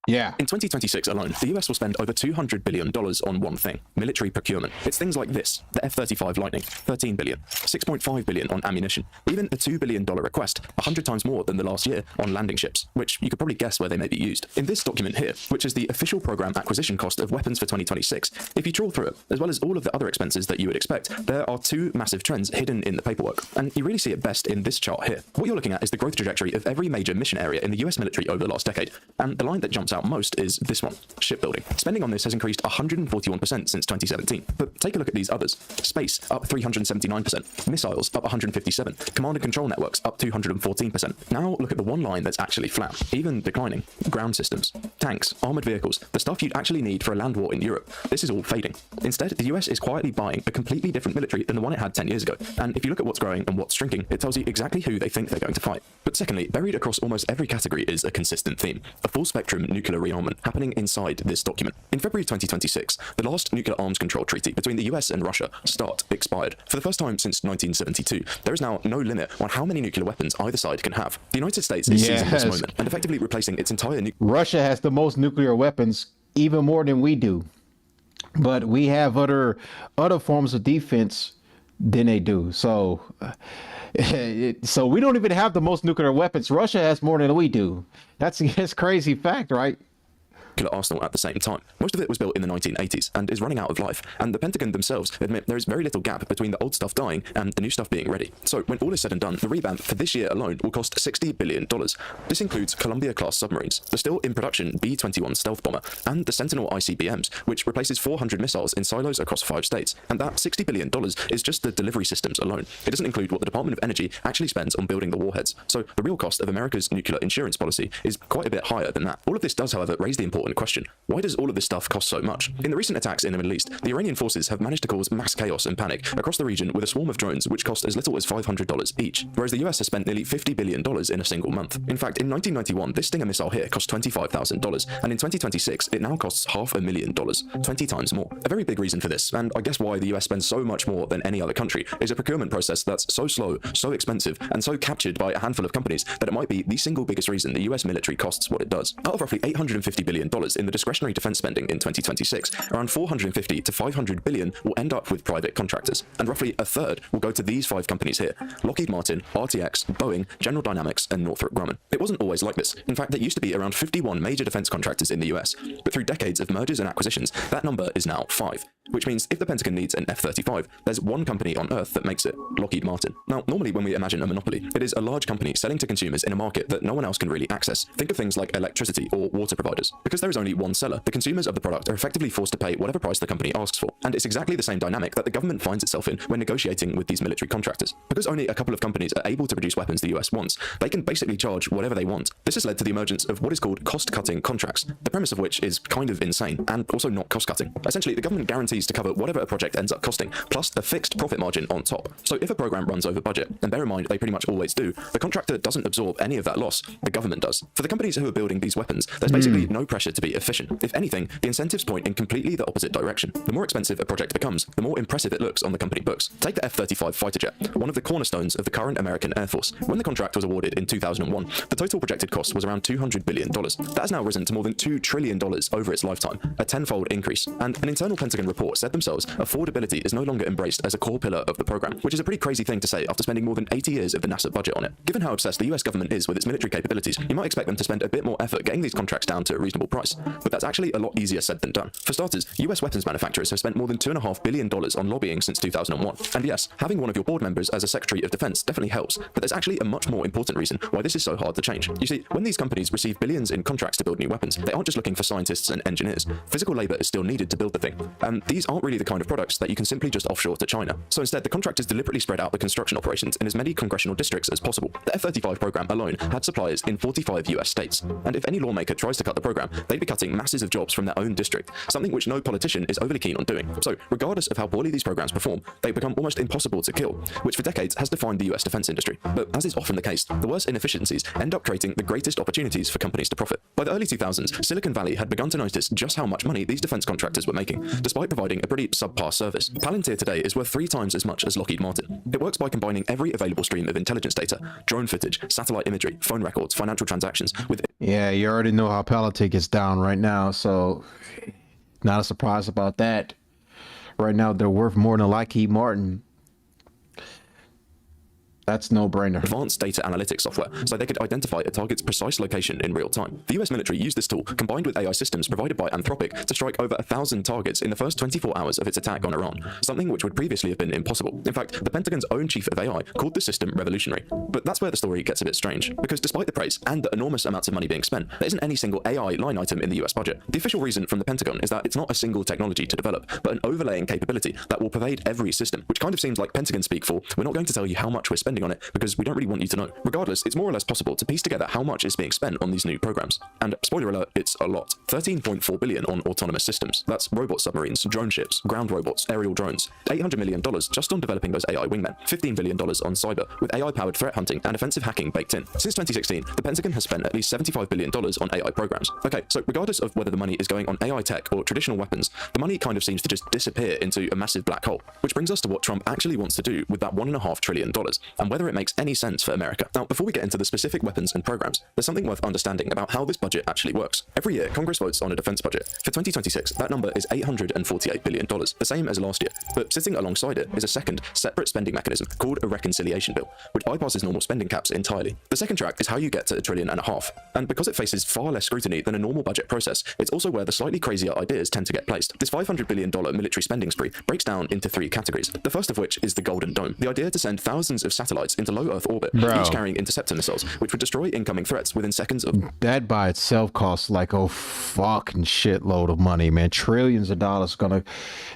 S1: Yeah.
S19: In 2026 alone, the US will spend over $200 billion on one thing, military procurement. It's things like this, the F-35 Lightning, $13 billion, $6.5 billion on ammunition, even a $2 billion request, 100 times more than the last year, on landing ships, which you could probably guess where they may be used. In this document here, which is the official program acquisition cost of weapons for 2026, if you trawl through it, as well as all of the other expenses that you would expect, there are two massive trends hidden in the paperwork, and you really see it best in this chart here. What you're looking at is the growth trajectory of every major mission area in the US military over the last decade, and the line that jumps out most is this one, shipbuilding. Spending on this has increased 141% since 2017. But take a look at these others. Space, up 379%. Missiles, up 157%. Command and control networks, up 214%. Now look at the one line that's actually flat, even declining. Ground systems, tanks, armored vehicles, the stuff you'd actually need for a land war in Europe. This is all fading. Instead, the US is quietly buying a completely different military than the one it had 10 years ago. And if you look at what's growing and what's shrinking, it tells you exactly who they think they're going to fight. But secondly, buried across almost every category is a consistent theme, a full-spectrum nuclear rearmament happening inside this document. In February 2026, the last nuclear arms control treaty between the US and Russia, START, expired. For the first time since 1972, there is now no limit on how many nuclear weapons either side can have. The United States is seizing this moment and effectively replacing its entire
S1: Russia has the most nuclear weapons, even more than we do. But we have other forms of defense than they do. So we don't even have the most nuclear weapons. Russia has more than we do. That's crazy fact, right?
S19: nuclear arsenal at the same time. Most of it was built in the 1980s and is running out of life, and the Pentagon themselves admit there is very little gap between the old stuff dying and the new stuff being ready. So when all is said and done, the revamp for this year alone will cost $60 billion. This includes Columbia-class submarines, the still in production B-21 stealth bomber, and the Sentinel ICBMs, which replaces 400 missiles in silos across 5 states. And that $60 billion is just the delivery systems alone. It doesn't include what the Department of Energy actually spends on building the warheads. So the real cost of America's nuclear insurance policy is quite a bit higher than that. All of this does, however, raise the important question: why does all of this stuff cost so much? In the recent attacks in the Middle East, the Iranian forces have managed to cause mass chaos and panic across the region with a swarm of drones which cost as little as $500 each, whereas the US has spent nearly $50 billion in a single month. In fact, in 1991, this Stinger missile here cost $25,000, and in 2026, it now costs $500,000, 20 times more. A very big reason for this, and I guess why the US spends so much more than any other country, is a procurement process that's so slow, so expensive, and so captured by a handful of companies that it might be the single biggest reason the US military costs what it does. Out of roughly $850 billion in the discretionary defense spending in 2026, around $450 to $500 billion will end up with private contractors, and roughly a third will go to these 5 companies here: Lockheed Martin, RTX, Boeing, General Dynamics, and Northrop Grumman. It wasn't always like this. In fact, there used to be around 51 major defense contractors in the US, but through decades of mergers and acquisitions, that number is now 5. Which means if the Pentagon needs an F-35, there's one company on Earth that makes it: Lockheed Martin. Now, normally when we imagine a monopoly, it is a large company selling to consumers in a market that no one else can really access. Think of things like electricity or water providers. Because there is only one seller, the consumers of the product are effectively forced to pay whatever price the company asks for. And it's exactly the same dynamic that the government finds itself in when negotiating with these military contractors. Because only a couple of companies are able to produce weapons the US wants, they can basically charge whatever they want. This has led to the emergence of what is called cost-cutting contracts, the premise of which is kind of insane, and also not cost-cutting. Essentially, the government guarantees to cover whatever a project ends up costing, plus a fixed profit margin on top. So if a program runs over budget, and bear in mind they pretty much always do, the contractor doesn't absorb any of that loss, the government does. For the companies who are building these weapons, there's basically no pressure to be efficient. If anything, the incentives point in completely the opposite direction. The more expensive a project becomes, the more impressive it looks on the company books. Take the F-35 fighter jet, one of the cornerstones of the current American Air Force. When the contract was awarded in 2001, the total projected cost was around $200 billion. That has now risen to more than $2 trillion over its lifetime, a 10-fold increase. And an internal Pentagon report said themselves affordability is no longer embraced as a core pillar of the program, which is a pretty crazy thing to say after spending more than 80 years of the NASA budget on it. Given how obsessed the US government is with its military capabilities, you might expect them to spend a bit more effort getting these contracts down to a reasonable price. But that's actually a lot easier said than done. For starters, US weapons manufacturers have spent more than $2.5 billion on lobbying since 2001. And yes, having one of your board members as a Secretary of Defense definitely helps, but there's actually a much more important reason why this is so hard to change. You see, when these companies receive billions in contracts to build new weapons, they aren't just looking for scientists and engineers. Physical labor is still needed to build the thing. And these aren't really the kind of products that you can simply just offshore to China. So instead, the contractors deliberately spread out the construction operations in as many congressional districts as possible. The F-35 program alone had suppliers in 45 US states. And if any lawmaker tries to cut the program, they'd be cutting masses of jobs from their own district, something which no politician is overly keen on doing. So regardless of how poorly these programs perform, they become almost impossible to kill, which for decades has defined the US defense industry. But as is often the case, the worst inefficiencies end up creating the greatest opportunities for companies to profit. By the early 2000s, Silicon Valley had begun to notice just how much money these defense contractors were making, despite providing a pretty subpar service. Palantir today is worth 3 times as much as Lockheed Martin. It works by combining every available stream of intelligence data, drone footage, satellite imagery, phone records, financial transactions, with...
S1: Yeah, you already know how Palantir is down right now, so not a surprise about that. Right now, they're worth more than Lockheed Martin. That's no-brainer.
S19: Advanced data analytics software, so they could identify a target's precise location in real time. The US military used this tool, combined with AI systems provided by Anthropic, to strike over 1,000 targets in the first 24 hours of its attack on Iran, something which would previously have been impossible. In fact, the Pentagon's own chief of AI called the system revolutionary. But that's where the story gets a bit strange, because despite the praise and the enormous amounts of money being spent, there isn't any single AI line item in the US budget. The official reason from the Pentagon is that it's not a single technology to develop, but an overlaying capability that will pervade every system, which kind of seems like Pentagon speak for, we're not going to tell you how much we're spending on it, because we don't really want you to know. Regardless, it's more or less possible to piece together how much is being spent on these new programs. And spoiler alert, it's a lot. $13.4 billion on autonomous systems. That's robot submarines, drone ships, ground robots, aerial drones. $800 million just on developing those AI wingmen. $15 billion on cyber, with AI-powered threat hunting and offensive hacking baked in. Since 2016, the Pentagon has spent at least $75 billion on AI programs. Okay, so regardless of whether the money is going on AI tech or traditional weapons, the money kind of seems to just disappear into a massive black hole. Which brings us to what Trump actually wants to do with that $1.5 trillion. and whether it makes any sense for America. Now, before we get into the specific weapons and programs, there's something worth understanding about how this budget actually works. Every year, Congress votes on a defense budget. For 2026, that number is $848 billion, the same as last year. But sitting alongside it is a second, separate spending mechanism called a reconciliation bill, which bypasses normal spending caps entirely. The second track is how you get to $1.5 trillion, and because it faces far less scrutiny than a normal budget process, it's also where the slightly crazier ideas tend to get placed. This $500 billion military spending spree breaks down into 3 categories, the first of which is the Golden Dome, the idea to send thousands of satellites into low Earth orbit, each carrying interceptor missiles, which would destroy incoming threats within seconds of...
S1: That by itself costs like a fucking shitload of money, man. Trillions of dollars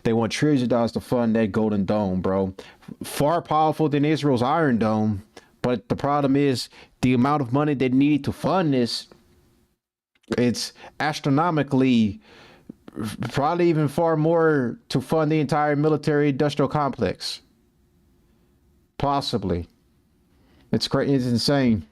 S1: they want trillions of dollars to fund that Golden Dome, bro. Far powerful than Israel's Iron Dome, but the problem is the amount of money they need to fund this, it's astronomically, probably even far more to fund the entire military industrial complex. Possibly. It's crazy. It's insane.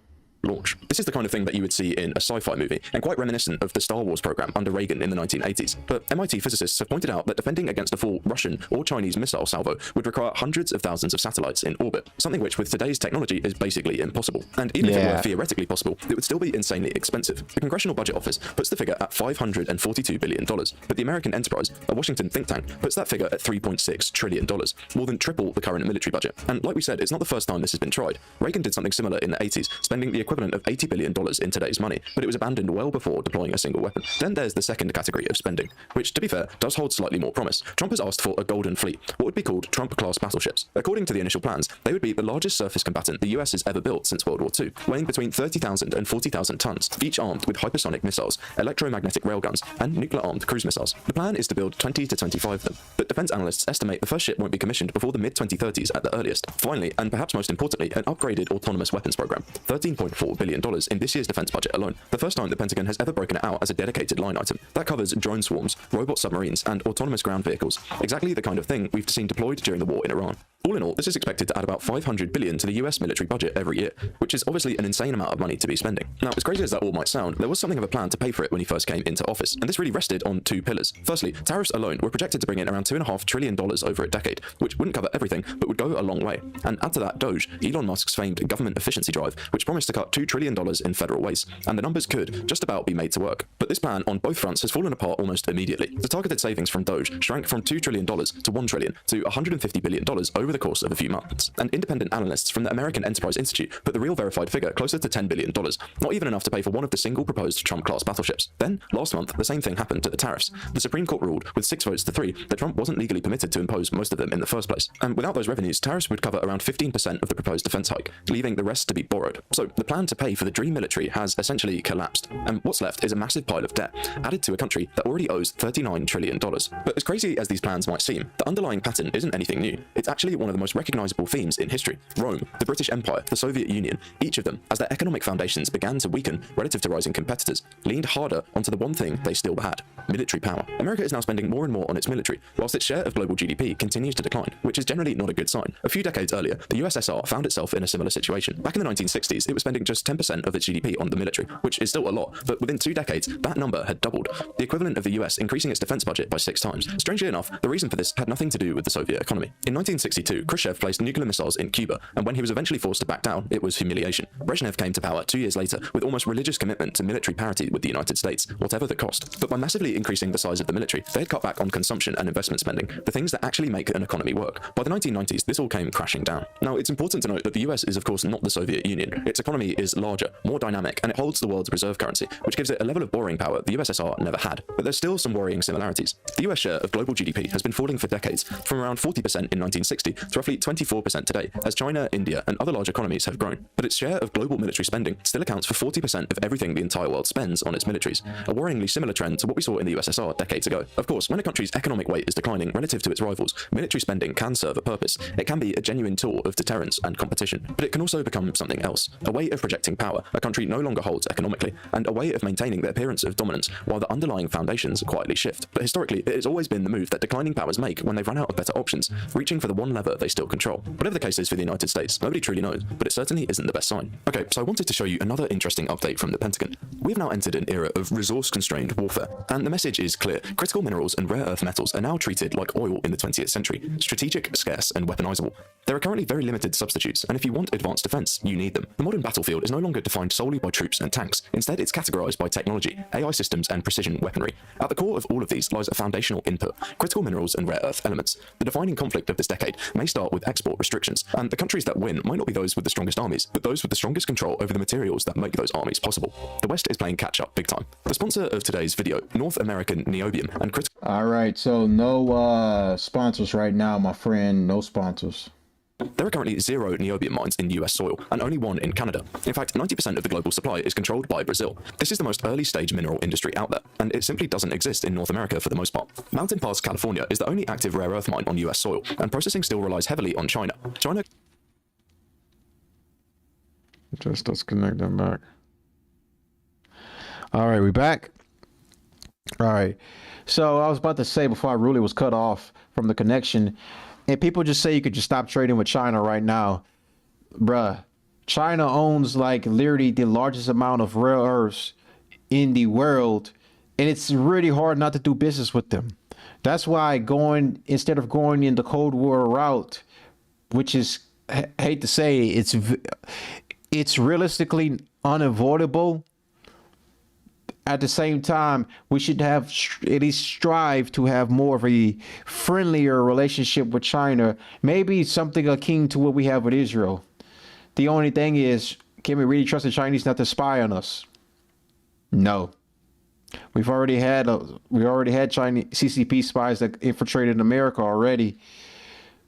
S19: Launch. This is the kind of thing that you would see in a sci-fi movie, and quite reminiscent of the Star Wars program under Reagan in the 1980s. But MIT physicists have pointed out that defending against a full Russian or Chinese missile salvo would require hundreds of thousands of satellites in orbit, something which with today's technology is basically impossible. And even if it were theoretically possible, it would still be insanely expensive. The Congressional Budget Office puts the figure at $542 billion, but the American Enterprise, a Washington think tank, puts that figure at $3.6 trillion, more than triple the current military budget. And like we said, it's not the first time this has been tried. Reagan did something similar in the 80s, spending the equivalent of $80 billion in today's money, but it was abandoned well before deploying a single weapon. Then there's the second category of spending, which, to be fair, does hold slightly more promise. Trump has asked for a Golden Fleet, what would be called Trump-class battleships. According to the initial plans, they would be the largest surface combatant the US has ever built since World War II, weighing between 30,000 and 40,000 tons, each armed with hypersonic missiles, electromagnetic railguns, and nuclear-armed cruise missiles. The plan is to build 20 to 25 of them, but defense analysts estimate the first ship won't be commissioned before the mid-2030s at the earliest. Finally, and perhaps most importantly, an upgraded autonomous weapons program, $13.4 billion in this year's defense budget alone, the first time the Pentagon has ever broken it out as a dedicated line item. That covers drone swarms, robot submarines, and autonomous ground vehicles, exactly the kind of thing we've seen deployed during the war in Iran. All in all, this is expected to add about $500 billion to the US military budget every year, which is obviously an insane amount of money to be spending. Now, as crazy as that all might sound, there was something of a plan to pay for it when he first came into office, and this really rested on 2 pillars. Firstly, tariffs alone were projected to bring in around $2.5 trillion over a decade, which wouldn't cover everything, but would go a long way. And add to that Doge, Elon Musk's famed government efficiency drive, which promised to cut $2 trillion in federal waste, and the numbers could just about be made to work. But this plan on both fronts has fallen apart almost immediately. The targeted savings from Doge shrank from $2 trillion to $1 trillion to $150 billion over the course of a few months. And independent analysts from the American Enterprise Institute put the real verified figure closer to $10 billion, not even enough to pay for one of the single proposed Trump-class battleships. Then, last month, the same thing happened to the tariffs. The Supreme Court ruled, with 6 votes to 3, that Trump wasn't legally permitted to impose most of them in the first place. And without those revenues, tariffs would cover around 15% of the proposed defense hike, leaving the rest to be borrowed. So the plan to pay for the dream military has essentially collapsed, and what's left is a massive pile of debt, added to a country that already owes $39 trillion. But as crazy as these plans might seem, the underlying pattern isn't anything new. It's actually one of the most recognizable themes in history. Rome, the British Empire, the Soviet Union, each of them, as their economic foundations began to weaken relative to rising competitors, leaned harder onto the one thing they still had: military power. America is now spending more and more on its military, whilst its share of global GDP continues to decline, which is generally not a good sign. A few decades earlier, the USSR found itself in a similar situation. Back in the 1960s, it was spending just 10% of its GDP on the military, which is still a lot, but within 2 decades, that number had doubled, the equivalent of the US increasing its defense budget by 6 times. Strangely enough, the reason for this had nothing to do with the Soviet economy. In 1962, Khrushchev placed nuclear missiles in Cuba, and when he was eventually forced to back down, it was humiliation. Brezhnev came to power 2 years later with almost religious commitment to military parity with the United States, whatever the cost. But by massively increasing the size of the military, they had cut back on consumption and investment spending, the things that actually make an economy work. By the 1990s, this all came crashing down. Now, it's important to note that the US is of course not the Soviet Union. Its economy is larger, more dynamic, and it holds the world's reserve currency, which gives it a level of borrowing power the USSR never had. But there's still some worrying similarities. The US share of global GDP has been falling for decades, from around 40% in 1960 to roughly 24% today, as China, India, and other large economies have grown. But its share of global military spending still accounts for 40% of everything the entire world spends on its militaries, a worryingly similar trend to what we saw in the USSR decades ago. Of course, when a country's economic weight is declining relative to its rivals, military spending can serve a purpose. It can be a genuine tool of deterrence and competition, but it can also become something else, a way of projecting power a country no longer holds economically, and a way of maintaining the appearance of dominance while the underlying foundations quietly shift. But historically, it has always been the move that declining powers make when they've run out of better options, reaching for the one lever they still control. Whatever the case is for the United States, nobody truly knows, but it certainly isn't the best sign. Okay, so I wanted to show you another interesting update from the Pentagon. We've now entered an era of resource-constrained warfare, and the message is clear. Critical minerals and rare earth metals are now treated like oil in the 20th century, strategic, scarce, and weaponizable. There are currently very limited substitutes, and if you want advanced defense, you need them. The modern battlefield is no longer defined solely by troops and tanks. Instead, it's categorized by technology, AI systems, and precision weaponry. At the core of all of these lies a foundational input: critical minerals and rare earth elements. The defining conflict of this decade may start with export restrictions, and the countries that win might not be those with the strongest armies, but those with the strongest control over the materials that make those armies possible. The West is playing catch-up big time. The sponsor of today's video, North American Niobium and critical...
S1: All right, so no sponsors right now, my friend. No sponsors.
S19: There are currently 0 niobium mines in US soil, and only 1 in Canada. In fact, 90% of the global supply is controlled by Brazil. This is the most early-stage mineral industry out there, and it simply doesn't exist in North America for the most part. Mountain Pass, California is the only active rare earth mine on US soil, and processing still relies heavily on China.
S1: Just let's connect them back. All right, we back. All right. So I was about to say before I really was cut off from the connection, and people just say you could just stop trading with China right now. Bruh, China owns like literally the largest amount of rare earths in the world, and it's really hard not to do business with them. That's why instead of going in the Cold War route, which is, hate to say, it's realistically unavoidable. At the same time, we should have at least strive to have more of a friendlier relationship with China, maybe something akin to what we have with Israel. The only thing is, can we really trust the Chinese not to spy on us? No. We've already had Chinese CCP spies that infiltrated America already.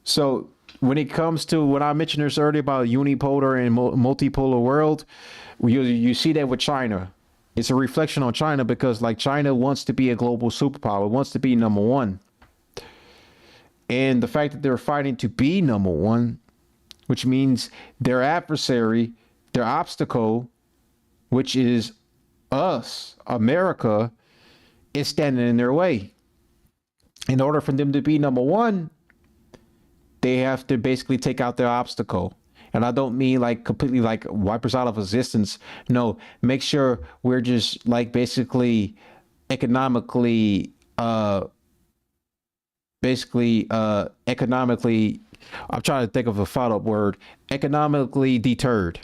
S1: So when it comes to what I mentioned this earlier about unipolar and multipolar world, you see that with China. It's a reflection on China because like China wants to be a global superpower, wants to be number one. And the fact that they're fighting to be number one, which means their adversary, their obstacle, which is us, America, is standing in their way. In order for them to be number one, they have to basically take out their obstacle. And I don't mean like completely like wipe us out of existence. No, make sure we're just like basically economically, I'm trying to think of a follow-up word, economically deterred.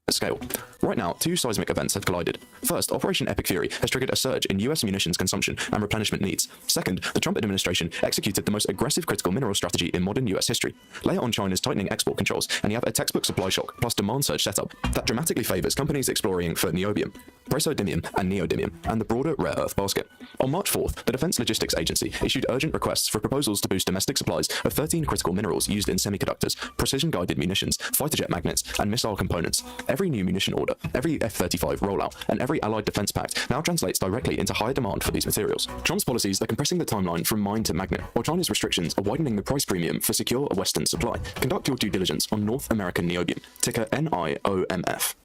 S19: Scale. Right now, 2 seismic events have collided. First, Operation Epic Fury has triggered a surge in US munitions consumption and replenishment needs. Second, the Trump administration executed the most aggressive critical mineral strategy in modern US history. Layer on China's tightening export controls, and you have a textbook supply shock plus demand surge setup that dramatically favors companies exploring for niobium, praseodymium, and neodymium, and the broader rare earth basket. On March 4th, the Defense Logistics Agency issued urgent requests for proposals to boost domestic supplies of 13 critical minerals used in semiconductors, precision-guided munitions, fighter jet magnets, and missile components. Every new munition order, every F-35 rollout, and every allied defense pact now translates directly into higher demand for these materials. Trump's policies are compressing the timeline from mine to magnet, while China's restrictions are widening the price premium for secure Western supply. Conduct your due diligence on North American Niobium, ticker NIOMF.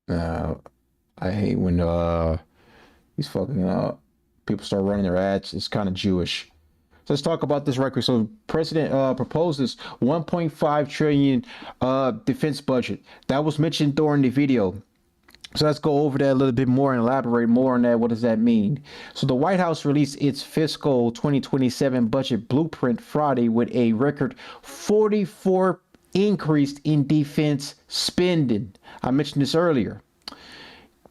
S1: I hate when these fucking people start running their ads. It's kind of Jewish. So let's talk about this right quick. So President proposes 1.5 trillion defense budget. That was mentioned during the video. So let's go over that a little bit more and elaborate more on that. What does that mean? So the White House released its fiscal 2027 budget blueprint Friday with a record 44 increase in defense spending. I mentioned this earlier.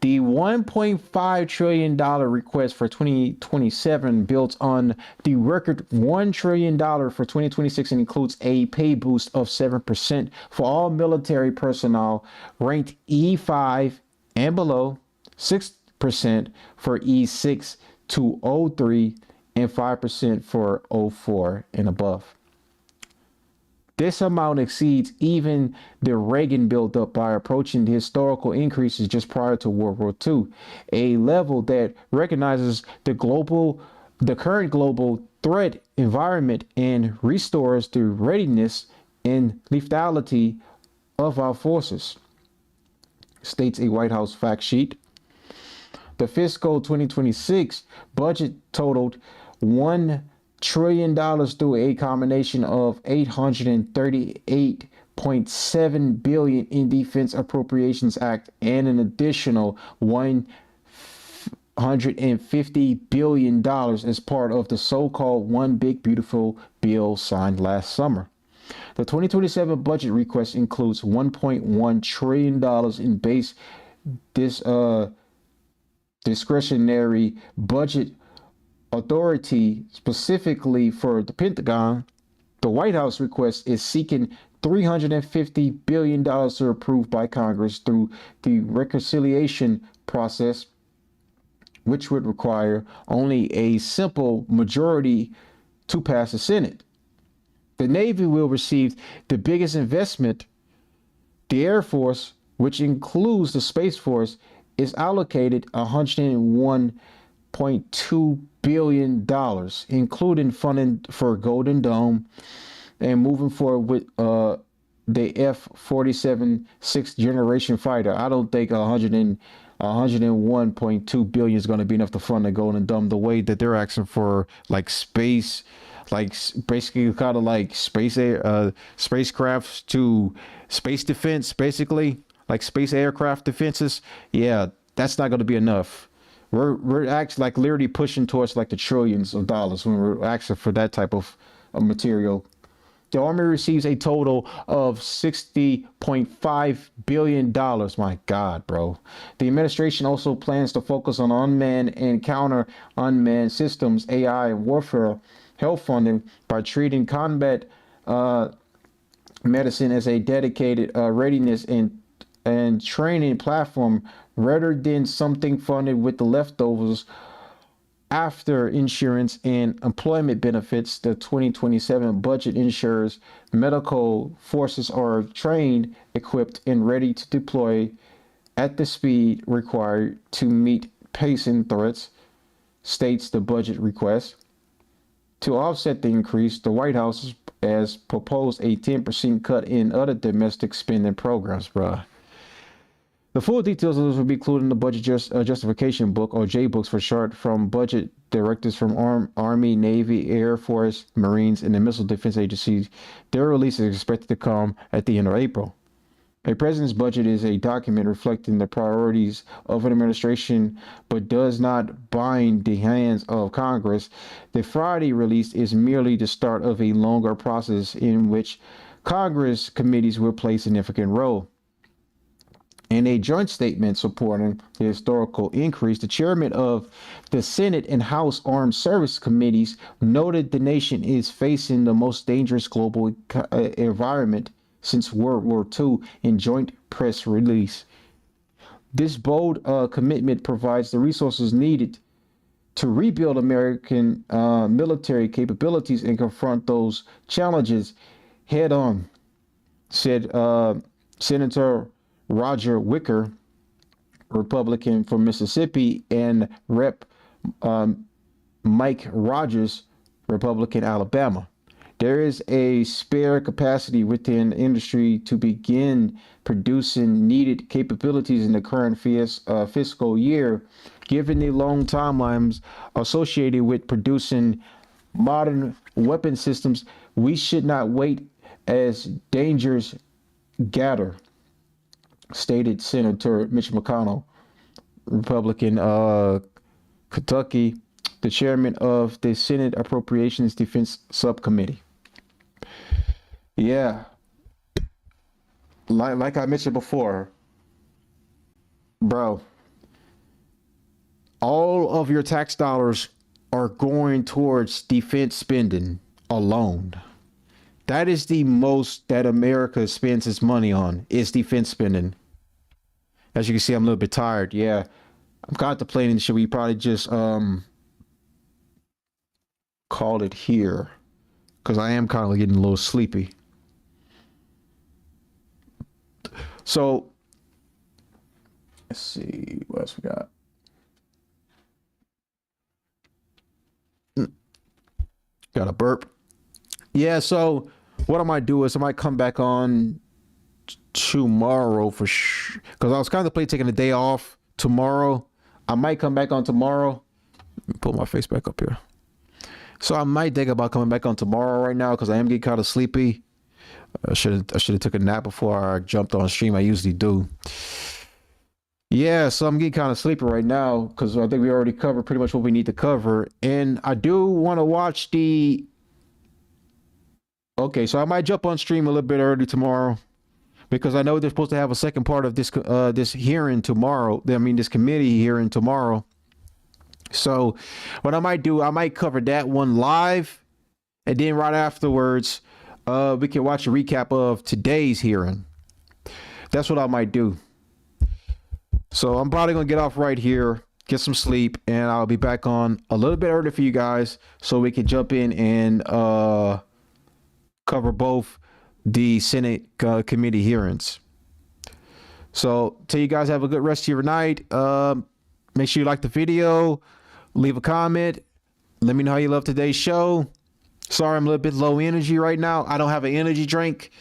S1: The $1.5 trillion request for 2027 builds on the record $1 trillion for 2026 and includes a pay boost of 7% for all military personnel ranked E5 and below, 6% for E6 to O3, and 5% for O4 and above. This amount exceeds even the Reagan buildup by approaching the historical increases just prior to World War II, a level that recognizes the current global threat environment and restores the readiness and lethality of our forces, states a White House fact sheet. The fiscal 2026 budget totaled $1 trillion through a combination of $838.7 billion in Defense Appropriations Act and an additional $1 $850 billion as part of the so-called One Big Beautiful Bill signed last summer. The 2027 budget request includes $1.1 trillion in base discretionary budget authority specifically for the Pentagon. The White House request is seeking $350 billion approved by Congress through the reconciliation process, which would require only a simple majority to pass the Senate. The Navy will receive the biggest investment. The Air Force, which includes the Space Force, is allocated $101.2 billion, including funding for Golden Dome and moving forward with the F-47 sixth generation fighter. I don't think 101.2 billion is going to be enough to fund the Golden Dome the way that they're asking for, like space, like basically kind of like spacecrafts to space defense, basically like space aircraft defenses. Yeah, that's not going to be enough. We're actually like literally pushing towards like the trillions of dollars when we're asking for that type of material. The Army receives a total of $60.5 billion. My God, bro. The administration also plans to focus on unmanned and counter-unmanned systems, AI, and warfare health funding by treating combat medicine as a dedicated readiness and training platform rather than something funded with the leftovers. After insurance and employment benefits, the 2027 budget ensures medical forces are trained, equipped, and ready to deploy at the speed required to meet pacing threats, states the budget request. To offset the increase, the White House has proposed a 10% cut in other domestic spending programs, bruh. The full details of this will be included in the budget justification book, or J books for short, from budget directors from Army, Navy, Air Force, Marines, and the Missile Defense Agency. Their release is expected to come at the end of April. A president's budget is a document reflecting the priorities of an administration, but does not bind the hands of Congress. The Friday release is merely the start of a longer process in which Congress committees will play a significant role. In a joint statement supporting the historical increase, the chairman of the Senate and House Armed Service Committees noted the nation is facing the most dangerous global environment since World War II in joint press release. This bold commitment provides the resources needed to rebuild American military capabilities and confront those challenges head on, said Senator Roger Wicker, Republican from Mississippi, and Rep. Mike Rogers, Republican, Alabama. There is a spare capacity within the industry to begin producing needed capabilities in the current fiscal year. Given the long timelines associated with producing modern weapon systems, we should not wait as dangers gather, stated Senator Mitch McConnell, Republican, Kentucky, the chairman of the Senate Appropriations Defense Subcommittee. Yeah, like I mentioned before, bro, all of your tax dollars are going towards defense spending alone. That is the most that America spends its money on, is defense spending. As you can see, I'm a little bit tired. Yeah, I'm contemplating, should we probably just call it here? Because I am kind of getting a little sleepy. So, let's see, what else we got? Got a burp. Yeah, so what I might do is I might come back on tomorrow for sure, because I was contemplating taking a day off tomorrow. I might come back on tomorrow. Let me pull my face back up here. So I might think about coming back on tomorrow right now, because I am getting kind of sleepy. I should have took a nap before I jumped on stream. I usually do. Yeah. Yeah, so I'm getting kind of sleepy right now because I think we already covered pretty much what we need to cover. And I do want to watch the... Okay, so I might jump on stream a little bit early tomorrow because I know they're supposed to have a second part of this this hearing tomorrow. I mean, this committee hearing tomorrow. So what I might do, I might cover that one live, and then right afterwards, we can watch a recap of today's hearing. That's what I might do. So I'm probably gonna get off right here, get some sleep, and I'll be back on a little bit early for you guys so we can jump in and cover both the Senate committee hearings. So till you guys have a good rest of your night. Make sure you like the video, leave a comment, let me know how you love today's show. Sorry, I'm a little bit low energy right now. I don't have an energy drink.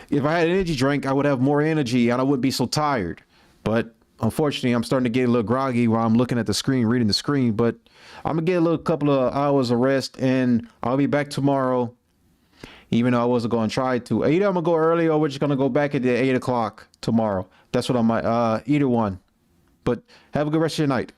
S1: If I had an energy drink, I would have more energy and I wouldn't be so tired. But unfortunately, I'm starting to get a little groggy while I'm looking at the screen, reading the screen. But I'm gonna get a couple of hours of rest, and I'll be back tomorrow. Even though I wasn't going to try to. Either I'm gonna go early, or we're just gonna go back at the 8 o'clock tomorrow. That's what I might. Either one. But have a good rest of your night.